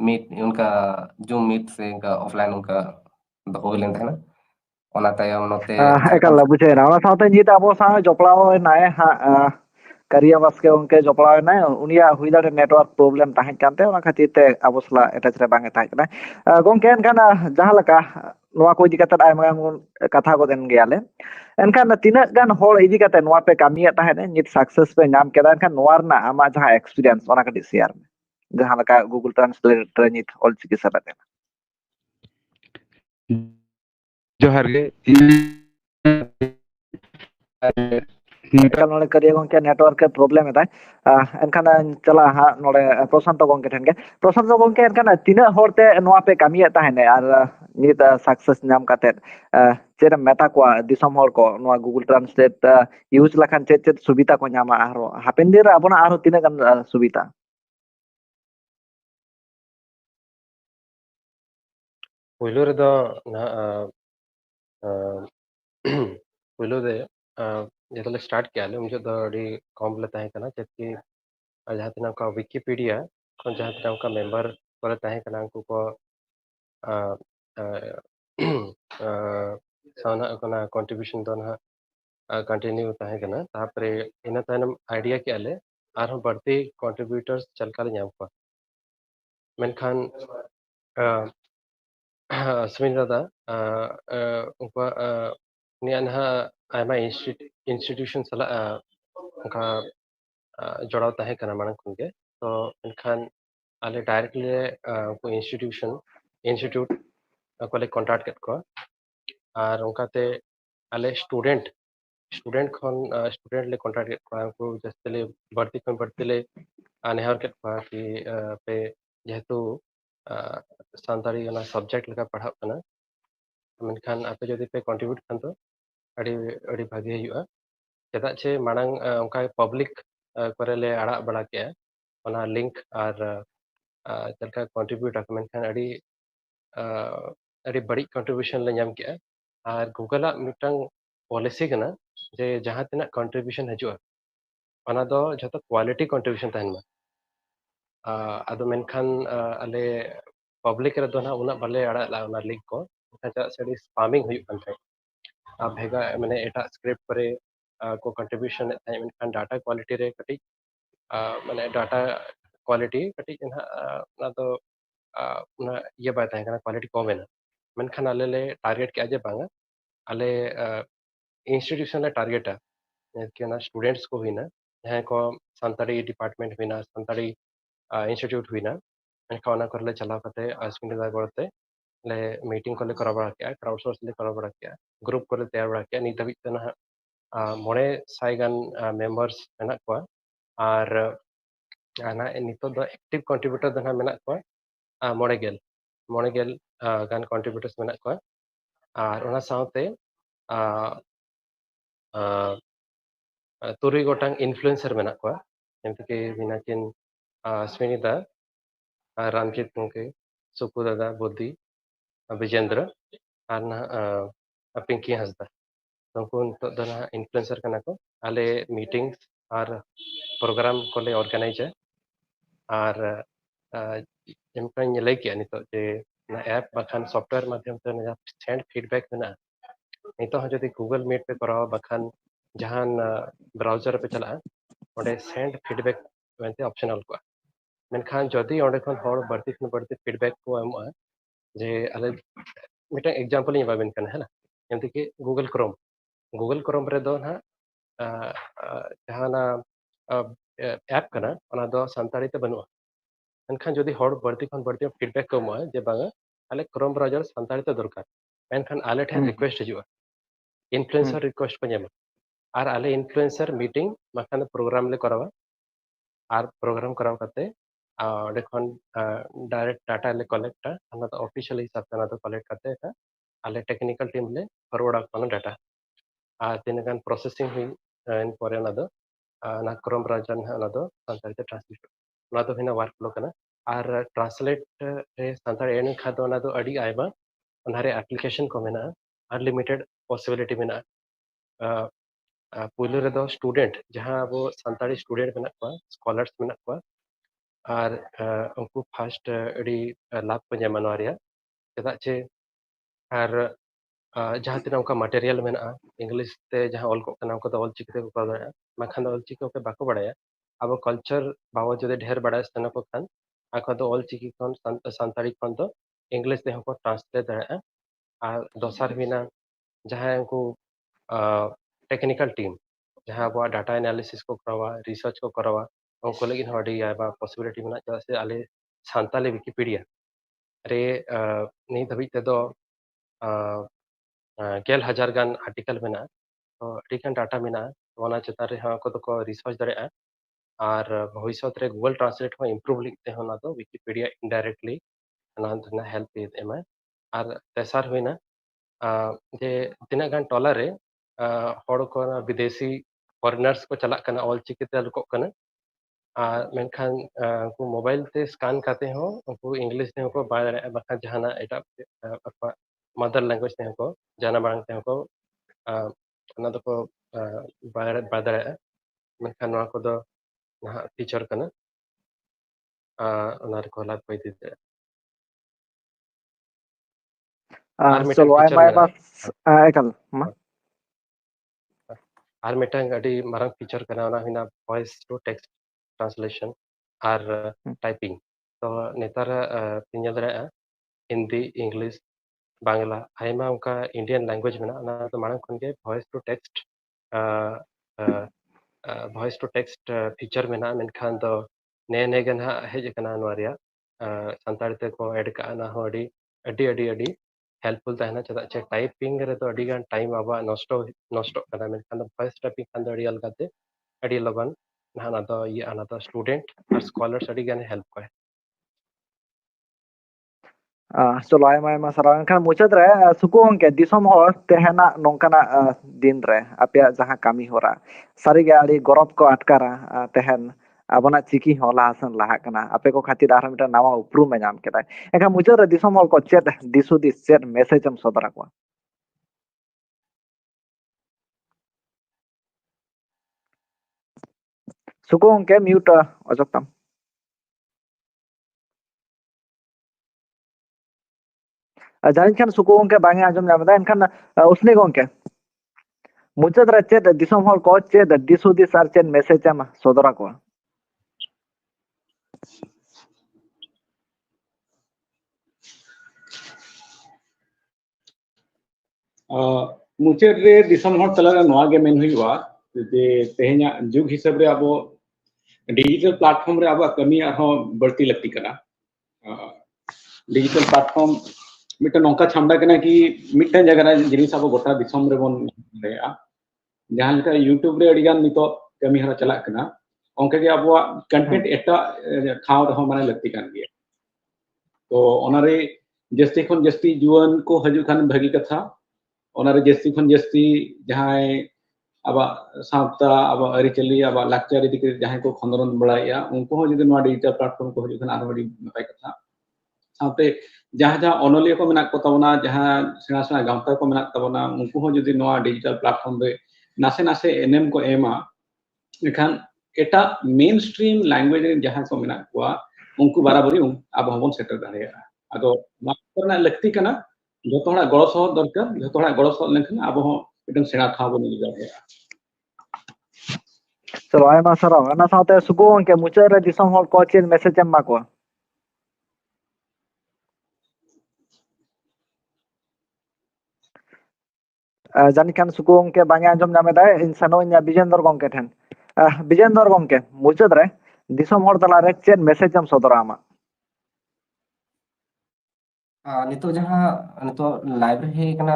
ᱢᱤᱴ ᱚᱱᱠᱟ ᱡᱩᱢ ᱢᱤᱴ ᱥᱮ ᱚᱱᱠᱟ ᱚᱯᱷᱞᱟᱭᱤᱱ ᱚᱱᱠᱟ ᱫᱚᱦᱚ ᱦᱩᱭ ᱞᱮᱱ ᱛᱟᱦᱮᱱᱟ᱾ ᱚᱱᱟ ᱛᱟᱭᱚᱢ ᱱᱚᱛᱮ ᱡᱷᱟᱲᱠᱷᱚᱸᱰ ᱮᱠᱟᱞ ᱵᱩᱡᱷᱟᱹᱣᱱᱟ᱾ ᱚᱱᱟ ᱥᱟᱶᱛᱮ ᱱᱤᱛ ᱟᱵᱚ ᱥᱟᱶ ᱡᱚᱯᱲᱟᱣ ᱮᱱᱟᱭ ᱦᱟᱸᱜ ᱠᱟᱨᱤᱭᱟ ᱵᱟᱥᱠᱮ ᱜᱚᱝᱠᱮ ᱡᱚᱯᱲᱟᱣ ᱮᱱᱟᱭ, ᱩᱱᱤᱭᱟᱜ ᱦᱩᱭ ᱫᱟᱲᱮᱭᱟᱜ ᱱᱮᱴᱣᱟᱨᱠ ᱯᱨᱚᱵᱞᱮᱢ ᱛᱟᱦᱮᱸ ᱠᱟᱱ ᱛᱟᱭᱟ, ᱚᱱᱟ ᱠᱷᱟᱹᱛᱤᱨ ᱛᱮ ᱟᱵᱚ ᱥᱟᱞᱟᱜ ᱮᱴᱟᱪ ᱨᱮ ᱵᱟᱝ ᱮ ᱛᱟᱦᱮᱸ ᱠᱟᱱᱟ᱾ ᱜᱚᱝᱠᱮ ᱮᱱᱠᱷᱟᱱ ᱡᱟᱦᱟᱸ ᱞᱮᱠᱟ ᱱᱚᱣᱟ ᱠᱚ ᱤᱫᱤ ᱠᱟᱛᱮᱫ ᱟᱭᱢᱟ ᱜᱟᱱ ᱵᱚᱱ ᱠᱟᱛᱷᱟ ᱜᱚᱫ ᱮᱱ ᱜᱮᱭᱟᱞᱮ, ᱮᱱᱠᱷᱟᱱ ᱛᱤᱱᱟᱹᱜ ᱜᱟᱱ ᱦᱚᱲ ᱤᱫᱤ ᱠᱟᱛᱮ ᱱᱚᱣᱟ ᱯᱮ ᱠᱟᱹᱢᱤᱭᱮᱫ ᱛᱟᱦᱮᱸᱫ, ᱱᱤᱛ ᱥᱟᱠᱥᱮᱥ ᱯᱮ ᱧᱟᱢ ᱠᱮᱫᱟ, ᱮᱱᱠᱷᱟᱱ ᱱᱚᱣᱟ ᱨᱮᱱᱟᱜ ᱟᱢᱟᱜ ᱡᱟᱦᱟᱸ ᱮᱠᱥᱯᱤᱨᱤᱭᱮᱱᱥ ᱚᱱᱟ ᱠᱟᱹᱴᱤᱡ ᱥᱮᱭᱟᱨ ᱢᱮ, ᱡᱟᱦᱟᱸ ᱞᱮᱠᱟ ᱜᱩᱜᱩᱞ ᱴᱨᱟᱱᱥᱞᱮᱴ ᱨᱮ ᱱᱤᱛ ᱚᱞᱪᱤᱠᱤ ᱥᱮᱞᱮᱫ ᱮᱱᱟ᱾ ᱡᱚᱦᱟᱨ ᱜᱮ ᱮᱠᱟᱞ ᱱᱚᱰᱮ ᱠᱟᱹᱨᱤᱭᱟ ᱜᱚᱝᱠᱮ ᱱᱮᱴᱣᱟᱨᱠ ᱯᱨᱚᱵᱞᱮᱢ ᱮᱫᱟᱭ, ᱮᱱᱠᱷᱟᱱ ᱪᱟᱞᱟᱜᱼᱟ ᱦᱟᱸᱜ ᱱᱚᱰᱮ ᱯᱨᱚᱥᱟᱱᱛᱚ ᱜᱚᱝᱠᱮ ᱴᱷᱮᱱ ᱜᱮ᱾ ᱯᱨᱚᱥᱟᱱᱛᱚ ᱜᱚᱝᱠᱮ ᱮᱱᱠᱷᱟᱱ ᱛᱤᱱᱟᱹᱜ ᱦᱚᱲᱛᱮ ᱱᱚᱣᱟ ᱯᱮ ᱠᱟᱹᱢᱤᱭᱮᱫ ᱛᱟᱦᱮᱸᱱᱟ, ᱟᱨ ᱱᱤᱛ ᱥᱟᱠᱥᱮᱥ ᱧᱟᱢ ᱠᱟᱛᱮᱫ ᱪᱮᱫ ᱮᱢ ᱢᱮᱛᱟ ᱠᱚᱣᱟ ᱫᱤᱥᱚᱢ ᱦᱚᱲ ᱠᱚ, ᱱᱚᱣᱟ ᱜᱩᱜᱩᱞ ᱴᱨᱟᱱᱥᱞᱮᱴ ᱤᱭᱩᱡᱽ ᱞᱮᱠᱷᱟᱱ ᱪᱮᱫ ᱪᱮᱫ ᱥᱩᱵᱤᱫᱷᱟ ᱠᱚ ᱧᱟᱢᱟ, ᱟᱨᱦᱚᱸ ᱦᱟᱯᱮᱱ ᱫᱤᱱ ᱨᱮ ᱟᱵᱚᱱᱟᱜ ᱟᱨᱦᱚᱸ ᱛᱤᱱᱟᱹᱜ ᱜᱟᱱ ᱥᱩᱵᱤᱫᱷᱟ? ᱯᱳᱭᱞᱳ ᱨᱮᱫᱚ ᱱᱟᱦᱟᱜ ᱯᱳᱭᱞᱳ ᱨᱮ ᱡᱚᱛᱚ ᱞᱮ ᱥᱴᱟᱨᱴ ᱠᱮᱜᱼᱟ ᱞᱮ, ᱩᱱ ᱡᱚᱦᱚᱜ ᱫᱚ ᱟᱹᱰᱤ ᱠᱚᱢ ᱞᱮ ᱛᱟᱦᱮᱸ ᱠᱟᱱᱟ, ᱪᱮᱫ ᱠᱤ ᱡᱟᱦᱟᱸ ᱛᱤᱱᱟᱹᱜ ᱚᱱᱠᱟ ᱩᱭᱠᱤᱯᱤᱰᱤᱭᱟ ᱠᱷᱚᱱ ᱡᱟᱦᱟᱸ ᱛᱤᱱᱟᱹᱜ ᱚᱱᱠᱟ ᱢᱮᱢᱵᱟᱨ ᱠᱚᱨᱮ ᱛᱟᱦᱮᱸ ᱠᱟᱱᱟ, ᱩᱱᱠᱩ ᱠᱚ ᱥᱟᱶᱱᱟᱜ ᱠᱟᱱᱟ ᱠᱚᱱᱴᱨᱤᱵᱤᱭᱩᱥᱚᱱ ᱫᱚ ᱱᱟᱦᱟᱜ ᱠᱚᱱᱴᱤᱱᱤᱭᱩ ᱛᱟᱦᱮᱸ ᱠᱟᱱᱟ᱾ ᱛᱟᱨᱯᱚᱨᱮ ᱤᱱᱟᱹ ᱛᱟᱭᱱᱚᱢ ᱟᱭᱰᱤᱭᱟ ᱠᱮᱜᱼᱟ ᱞᱮ ᱟᱨᱦᱚᱸ ᱵᱟᱹᱲᱛᱤ ᱠᱚᱱᱴᱨᱤᱵᱤᱭᱩᱴᱟᱨᱥ ᱪᱮᱫ ᱞᱮᱠᱟ ᱞᱮ ᱧᱟᱢ ᱠᱚᱣᱟ᱾ ᱢᱮᱱᱠᱷᱟᱱ ᱥᱩᱢᱤᱱ ᱫᱟᱫᱟ ᱩᱱᱠᱩᱣᱟᱜ ᱩᱱᱤᱭᱟᱜ ᱱᱟᱦᱟᱜ ᱟᱭᱢᱟ ᱤᱱᱥᱴᱤᱴᱤᱭᱩᱥᱚᱱ ᱥᱟᱞᱟᱜ ᱚᱱᱠᱟ ᱡᱚᱲᱟᱣ ᱛᱟᱦᱮᱸ ᱠᱟᱱᱟ ᱢᱟᱲᱟᱝ ᱠᱷᱚᱱ ᱜᱮ, ᱛᱚ ᱮᱱᱠᱷᱟᱱ ᱟᱞᱮ ᱰᱟᱭᱨᱮᱠᱴᱞᱤ ᱩᱱᱠᱩ ᱤᱱᱥᱴᱤᱴᱤᱭᱩᱴ ᱠᱚᱞᱮ ᱠᱚᱱᱴᱟᱠᱴ ᱠᱮᱫ ᱠᱚᱣᱟ ᱟᱨ ᱚᱱᱠᱟᱛᱮ ᱟᱞᱮ ᱥᱴᱩᱰᱮंᱴ ᱠᱷᱚᱱ ᱥᱴᱩᱰᱮंट ᱞᱮ ᱠᱚᱱᱴᱟᱠᱴ ᱠᱮᱫ ᱠᱚᱣᱟ ᱩᱱᱠᱩ ᱡᱟᱹᱥᱛᱤ ᱞᱮ ᱵᱟᱹᱲᱛᱤ ᱠᱷᱚᱱ ᱵᱟᱹᱲᱛᱤ ᱞᱮ ᱱᱮᱦᱚᱨ ᱠᱮᱫ ᱠᱚᱣᱟ ᱠᱤ ᱯᱮ ᱡᱮᱦᱮᱛᱩ ᱥᱟᱱᱛᱟᱲᱤ ᱚᱱᱟ ᱥᱟᱵᱡᱮक्ᱴ ᱞᱮᱠᱟ ᱯᱟᱲᱦᱟᱜ ᱠᱟᱱᱟ ᱢᱮᱱᱠᱷᱟन ᱟᱯᱮ ᱡᱩᱫᱤ ᱯᱮ ᱠᱚᱱᱴᱨᱤᱵᱤউᱴ ᱠᱷᱟᱱ ᱫᱚ ᱟᱹᱰᱤ ᱵᱷᱟᱜᱮ ᱦᱩᱭᱩᱜᱼᱟ ᱪᱮᱫᱟᱜ ᱪᱮ ᱢᱟᱲᱟᱝ ᱚᱱᱠᱟ ᱯᱟᱵᱽᱞᱤᱠ ᱠᱚᱨᱮ ᱞᱮ ᱟᱲᱟᱜ ᱵᱟᱲᱟ ᱠᱮᱜᱼᱟ ᱚᱱᱟ ᱞᱤᱝᱠ ᱟᱨ ᱪᱮᱫ ᱞᱮᱠᱟ ᱠᱚᱱᱴᱨᱤᱵᱤউᱴ ᱟᱠᱚ ᱢᱮᱱᱠᱷᱟन ᱟᱹᱰᱤ ᱵᱟᱹᱲᱤᱡ ᱠᱚᱱᱴᱨᱤᱵᱤউᱥᱚᱱ ᱞᱮ ᱧᱟᱢ ᱠᱮᱜᱼᱟ ᱟᱨ ᱜᱩᱜᱳᱞᱟᱜ ᱢᱤᱫᱴᱟᱝ ᱯᱚᱞᱤᱥᱤ ᱠᱟᱱᱟ ᱡᱮ ᱡᱟᱦᱟᱸ ᱛᱤᱱᱟᱹᱜ ᱠᱚᱱᱴᱨᱤᱵᱤউᱥᱚᱱ ᱦᱤᱡᱩᱜᱼᱟ ᱚᱱᱟ ᱫᱚ ᱡᱷᱚᱛᱚ ᱠᱳᱣᱟᱞᱤᱴᱤ ᱠᱚᱱᱴᱨᱤᱵᱤউᱥᱚᱱ ᱛᱟᱦᱮᱱ ᱢᱟ ᱟᱫᱚ ᱢᱮᱱᱠᱷᱟन ᱟᱞᱮ ᱯᱟᱵᱽᱞᱤᱠ ᱨᱮᱫᱚ ᱱᱟᱜ ᱩᱱᱟᱹᱜ ᱵᱟᱞᱮ ᱟᱲᱟᱜ ᱞᱮᱜᱼᱟ ᱚᱱᱟ ᱞᱤᱝᱠ ᱠᱚ ᱪᱮᱫᱟᱜ ᱥᱮ ᱟᱹᱰᱤ ᱥᱯᱟᱢᱤᱝ ᱦᱩᱭᱩᱜ ᱠᱟᱱ ᱛᱟᱦᱮᱸᱫ ᱵᱷᱮᱜᱟᱨ ᱢᱟᱱᱮ ᱮᱴᱟᱜ ᱥᱠᱨᱤᱯᱴ ᱠᱚᱨᱮ को कंट्रीब्यूशन मेनखान डाटा क्वालिटी रे कटी माने डाटा क्वालिटी कटी ना ना तो ना ये बात है क्वालिटी कम है मेनखान आले ले टारगेट क्या जे बांगा आले इंस्टीट्यूशन ले टारगेटा कि ना स्टूडेंट्स को हुई ना जहाँ को संताड़ी डिपार्टमेंट हुई ना संताड़ी इंस्टीट्यूट हुई ना मेनखान ओना करले चला करते स्क्रीन डिजाइन करते ले मीटिंग को ले करा बड़ा किया क्राउडसोर्स ले करा बड़ा किया ग्रुप को ले तैयार बड़ा किया नित हबीज ना मोड़े साय गान मेंबर्स मेना को और ना नितो दो एक्टिव कंट्रीब्यूटर दना मेना को मोड़े गेल गान कंट्रीब्यूटर्स मेना को और ओना साउते तुरुई गोटांग इन्फ्लुएंसर मेना को जमते कि मिनाकिन स्मिनिता रामजीत गंके सुकु दादा बुद्धि विजेंद्र और ना पिंकी हंसदा उनको इन्फ्लुएंसर करना को आले मीटिंग्स और प्रोग्राम को ले ऑर्गेनाइज है और जमका लय किया नितो जे ना ऐप बखान सॉफ्टवेयर माध्यम से ना सेंड फीडबैक में ना नितो हम जदि गूगल मीट पे कराओ बखान जहां ब्राउजर पे चला ओडे सेंड फीडबैक मेनते ऑप्शनल को मेनखान जदि ओडे खन हर बढ़ती फीडबैक को एमआ जे आले मिटा एग्जांपल इन बाबेन कन है ना जमते कि गूगल क्रोम रे दो ना जहाना ऐप कना ओना दो संताड़ी ते बनुआ मेनखान जदि हर बढ़ती खन बढ़ती फीडबैक को एमआ जे बांगा आले क्रोम ब्राउजर संताड़ी ते दरकार मेनखान आले ठेन रिक्वेस्ट हिजुआ इन्फ्लुएंसर रिक्वेस्ट को नेमा और आले इन्फ्लुएंसर मीटिंग मखान प्रोग्राम ले करावा और प्रोग्राम कराव करते ऑर्डर खन डायरेक्ट डाटा ले कलेक्टा अना तो ऑफिशियल हिसाब से अना तो कलेक्ट करते हैं आले टेक्निकल टीम ले फॉरवर्ड आना डाटा और तीन गान प्रोसेसिंग हुई इन पर अना दो ना क्रोम ब्राउजर ना दो संताड़ी ते ट्रांसलेट ना तो हिना वर्क फ्लो कना और ट्रांसलेट रे संताड़ी एन खादो ना दो अडी आइबा उनारे एप्लीकेशन को मेना अनलिमिटेड पॉसिबिलिटी मेना पुलो रे दो स्टूडेंट जहां वो संताड़ी स्टूडेंट मेना को स्कॉलर्स मेना को और उनको फर्स्ट अड़ी लाभ को ᱧᱟᱢᱟ ᱱᱚᱣᱟ ᱨᱮᱭᱟᱜ ᱪᱮᱫᱟᱜ ᱪᱮ और जहाँ तीन उनका मटेरियल में इंग्लिश ते जहाँ ऑल को उनको तो ऑल चिकी को दाड़ा माखान ऑल चिकी के बाको बड़ाया अब कल्चर बाबा जो ढेर बड़ा सन को खान आखो तो ऑल चिकी खन संताड़ी खन तो इंग्लिश ते को ट्रांसलेट दाड़ा और दोसर बिना जहाँ उनको टेक्निकल टीम जहाँ अब डाटा एनालिसिस को करावा रिसर्च को करावा उनको लगी हड़ी आयबा पॉसिबिलिटी में चेदा से आले सानताली विकिपीडिया रे नित हबीज तेदो गेल हजार गान आर्टिकल में तो अड़ीगान डाटा में तो चेतान रे को रिसर्च दाड़ा और भविष्य रे गूगल ट्रांसलेट हो इम्प्रूव लिखते हैं तो विकिपीडिया इनडायरेक्टली हेल्प एम और तेसार हुईना जे तीना गान टोला रे हड़ को विदेशी फॉरेनर्स को चला ऑल चिकीते अलुकोग कना मेनखान उनको मोबाइल ते स्कैन करते हो उनको इंग्लिश ते को बाय दाड़ा बखा जहाना एटा मदर लैंग्वेज ते को जाना बांग ते को ना तो को बाय दाड़ा मेनखान नवा को दो ना फीचर कना ओना रे को लाभ को इदी दाड़ा और मिटन चलो फीचर आयमा मेना एकल मा और मिटन अड़ी मारंग फीचर कना ओना हुना वॉइस टू टेक्स्ट ट्रांसलेशन और टाइपिंग तो नेतार पिnya दाड़ा हिंदी इंग्लिश बांग्ला आयमा उनका इंडियन लैंग्वेज में ना तो मारंग खन के वॉइस टू टेक्स्ट फीचर में ना मेनखान तो ने ने गन हेज कना नोरिया संताड़ी ते को ऐड का ना हो अड़ी अड़ी अड़ी अड़ी हेल्पफुल तहना चेदा चे टाइपिंग रे तो अडी गान टाइम आबा नष्ट कना मेनखान द वॉइस टाइपिंग खान द अडी अलगाते अडी लगन नाना द ये आना द स्टूडेंट और स्कॉलर्स अडी गान हेल्प को चलो आयमा सारा एनखान मुचाद रे सुकु गंके दिसम हर तेहना नोंकाना दिन रे आपे जहां कामी होरा सारी गे आड़ी गरब को अटकारा तेहन abona chiki hola hasan laha kana ape ko khatir ar mita nawa uprum nyam kedai ekha mucha re disom hol ko chet disu dis chet message am sodara ko suko ke mute ojoktam jain khan suko ke bangi ajom nyam da enkhan usni gonke mucha re chet disom hol ko chet disu dis ar chet message am sodara ko मुचाद रे दिसम हर तलारे नोआ गे मेन हुआ जे तेहना जुग हिसाब रे अब डिजिटल प्लेटफॉर्म रे अब कमी बढ़ती लगती कना डिजिटल प्लेटफॉर्म मिट्टे नौका छामदा कना कि मिट्टे जगह जिनिस अब गोटा दिसम रे बन रेया जहां लेका यूट्यूब रे अडिगान नितो कमी हरा चला कना ओंके गे अब कंटेंट एटा ठाव रहो माने लगती कान गया तो ओनारे जस्ती खन जस्ती जुआन को हजु खान भागी कथा ओनारे जस्ती खन जस्ती जहां अब सावता अब अरिचली अब लाक्चर इदी के जहां को खंदरन बड़ाया उनको हो जदि नोआ डिजिटल प्लेटफॉर्म को हजु खान आरो बड़ी नपाय कथा सावते जहां जहां ओनलिया को मेना को तबना जहां सेना सेना गांवता को मेना तबना उनको हो जदि नोआ डिजिटल प्लेटफॉर्म रे नासे नासे एनएम को एमा एखान एटा मेन स्ट्रीम लैंग्वेज रे जहां को मेना को उनको बराबरी अब हबन सेटर दाड़ेया आदो मास्टरना लगती कना जतो हड़ा गड़ो सह दरकार जतो हड़ा गड़ो सह लेखन अब हो एकदम सेना ठाव बन दाड़ेया चलो आयमा सारा ना साथे सुको के मुचा रे दिसम हol ko chet message am ma ko jani kan suku ke bangi anjom nyame dai insano nya bijendor gongke then bijendor gongke muchad re disom hor tala re chet message am sodora ama नितो जहाँ नितो लाइब्रेरी कना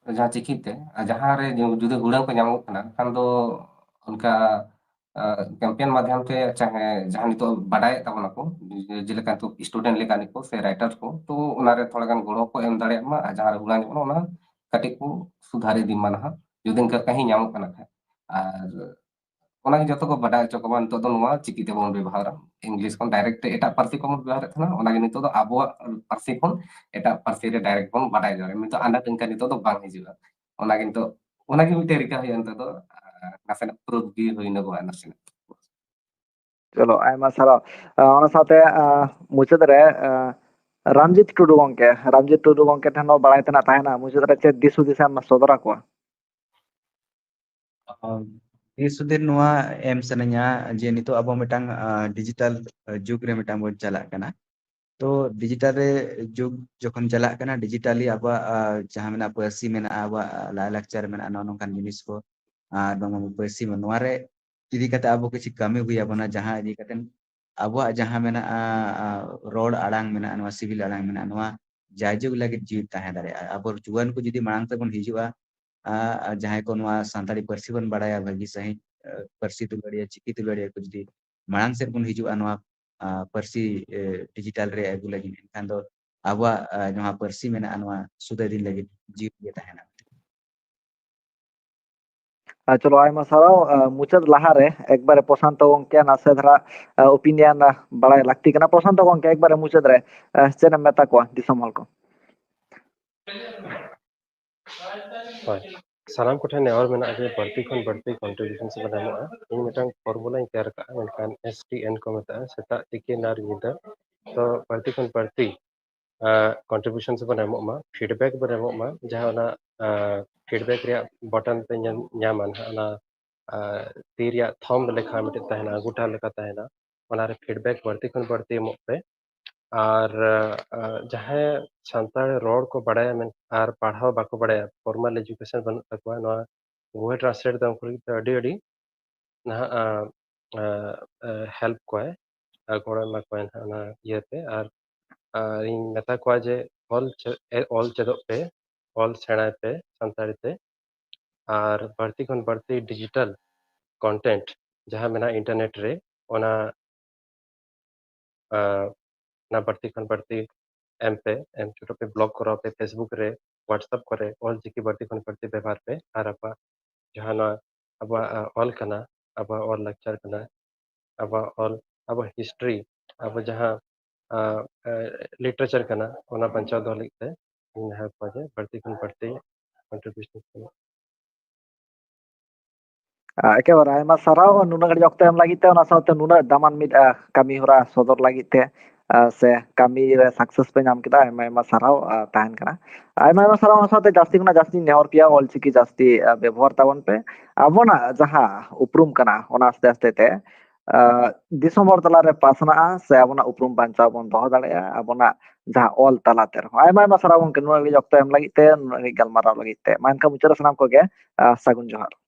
जहाँ चिकिते जहाँ रे जुदे हुड़ां को ᱧᱟᱢᱚᱜ कना खान दो उनका कैंपेन माध्यम ते चाहे जहाँ नितो बाडाय ताबना को जेलेका तो स्टूडेंट लेका निको से राइटर को तो उनारे थोड़ा गान गोड़ो को एम दाड़े मा जहाँ हुड़ां ᱧᱟᱢᱚᱜ ना कटे को सुधारे दी माना जुदे इनका कहीं ᱧᱟᱢᱚᱜ कना खा और ओना जतो को बाडाय चो को नितो दो नोआ चिकी ते बोन व्यवहार इंग्लिश को डायरेक्ट एटा पार्सी को व्यवहार थना ओना नितो दो आबो पार्सी को एटा पार्सी रे डायरेक्ट बोन बाडाय जारे नितो आना तिनका नितो दो बांग हिजुआ ओना किंतो ओना कि मिटे रिका होय अंत दो नासेना प्रूफ भी होइना गो नासेना चलो आयमा सारा ona साथे मुचad re ramjit tudu gongke thano balai tena tahena muchad re chet disu disam sodora ko Sudhir नुआ एम सनया जे नितो अब मिटांग डिजिटल जुग रे मिटांग बोन चला कना तो डिजिटल रे जुग जखन चला कना डिजिटली अब जहां मेना पर्सी मेना अब लाय लाक्चर मेना नोनकान जिनिस को नोंग पर्सी में नुआ रे इदी कते अब किछि कमी हुई abona जहां इदी कते अब जहां मेना रोड आड़ांग मेना नुआ सिविल आड़ांग मेना नुआ जायजुग लगे जीव ताहे दारे अब जुआन को जदी मांग तबन हिजुआ जहां को नुआ सांताली पर्सी बन बड़ाया भागी सही पर्सी तुलड़िया चिकी तुलड़िया को जदी मांग से बन हिजुआ नुआ पर्सी डिजिटल रे अगु लगी एनखान दो अब नुआ पर्सी मेना नुआ सुदा दिन लगी जीव ये ताहेना चलो आयमा सारा मुचad laha re ekbare prosanto gongke nase dhara opinion balai lakti kana prosanto gongke ekbare muchad re chena meta ko disom hol ko सालाम को ठने और मेना जे बढ़ती खन बढ़ती कंट्रीब्यूशन से बनामोआ इन मिटांग फार्मूला इन तैयार का मेनखान एसटीएन को मता सेता तिके नार निदा तो बढ़ती खन बढ़ती कंट्रीब्यूशन से बनामोमा फीडबैक बनामोमा जहां ना फीडबैक रे बटन पे ᱧᱟᱢᱟन ना ती रे थंब लेखा मिटे तहना गुटा लेखा तहना ओनारे फीडबैक बढ़ती खन बढ़ती एमो पे और जहां सानताड़ रोड को बड़ाया में और पढ़ाओ बाको बड़ाया फॉर्मल एजुकेशन बन तकवा नवा वो ट्रांसलेट दम को अडी अडी ना हेल्प को है गोड़ा मा को ना ये पे और इन मेता को जे ᱚᱞ ᱪᱮᱫᱚᱜ ᱯᱮ, ᱚल सेणाय पे सानताड़ी ते और बढ़ती खन बढ़ती डिजिटल कंटेंट जहाँ मेना इंटरनेट रे ओना ना बढ़ती खन बढ़ती एम छोटो पे ब्लॉग करो पे फेसबुक रे व्हाट्सएप करे ऑल चिकी बढ़ती खन बढ़ती व्यवहार पे और अब जहाँ ना अब ऑल कना अब ऑल लेक्चर कना अब ऑल अब हिस्ट्री अब जहाँ लिटरेचर कना ओना बंचाव दो लिखते यहाँ पर बढ़ती खन बढ़ती कंट्रीब्यूशन एकेबारे आयमा साराव नुना घड़ी ऑक्तो एम लगी ते ओना साउते नुना दामान मिद कमी होरा सदर लगी ते से कमी रे सक्सेस पे नाम किदा आयमा आयमा साराव ताहन कना आयमा आयमा साराव ओना साउते जास्ती गुना जास्ती नेहर पिया ऑलचिकी जास्ती व्यवहार तावन पे आबोना जहां उपरुम कना ओना आस्ते आस्ते ते दिसोम हर तला रे पासना से आबोना उपरुम बांचा बोन दोह दाड़ेया आबोना जहां ऑल तलाते रहो आयमा आयमा साराव उनके नुना घड़ी ऑक्तो एम लगी ते नुना घड़ी गलमाराव लगी ते मानका मुचरा सनाम को गे सागुन जोहार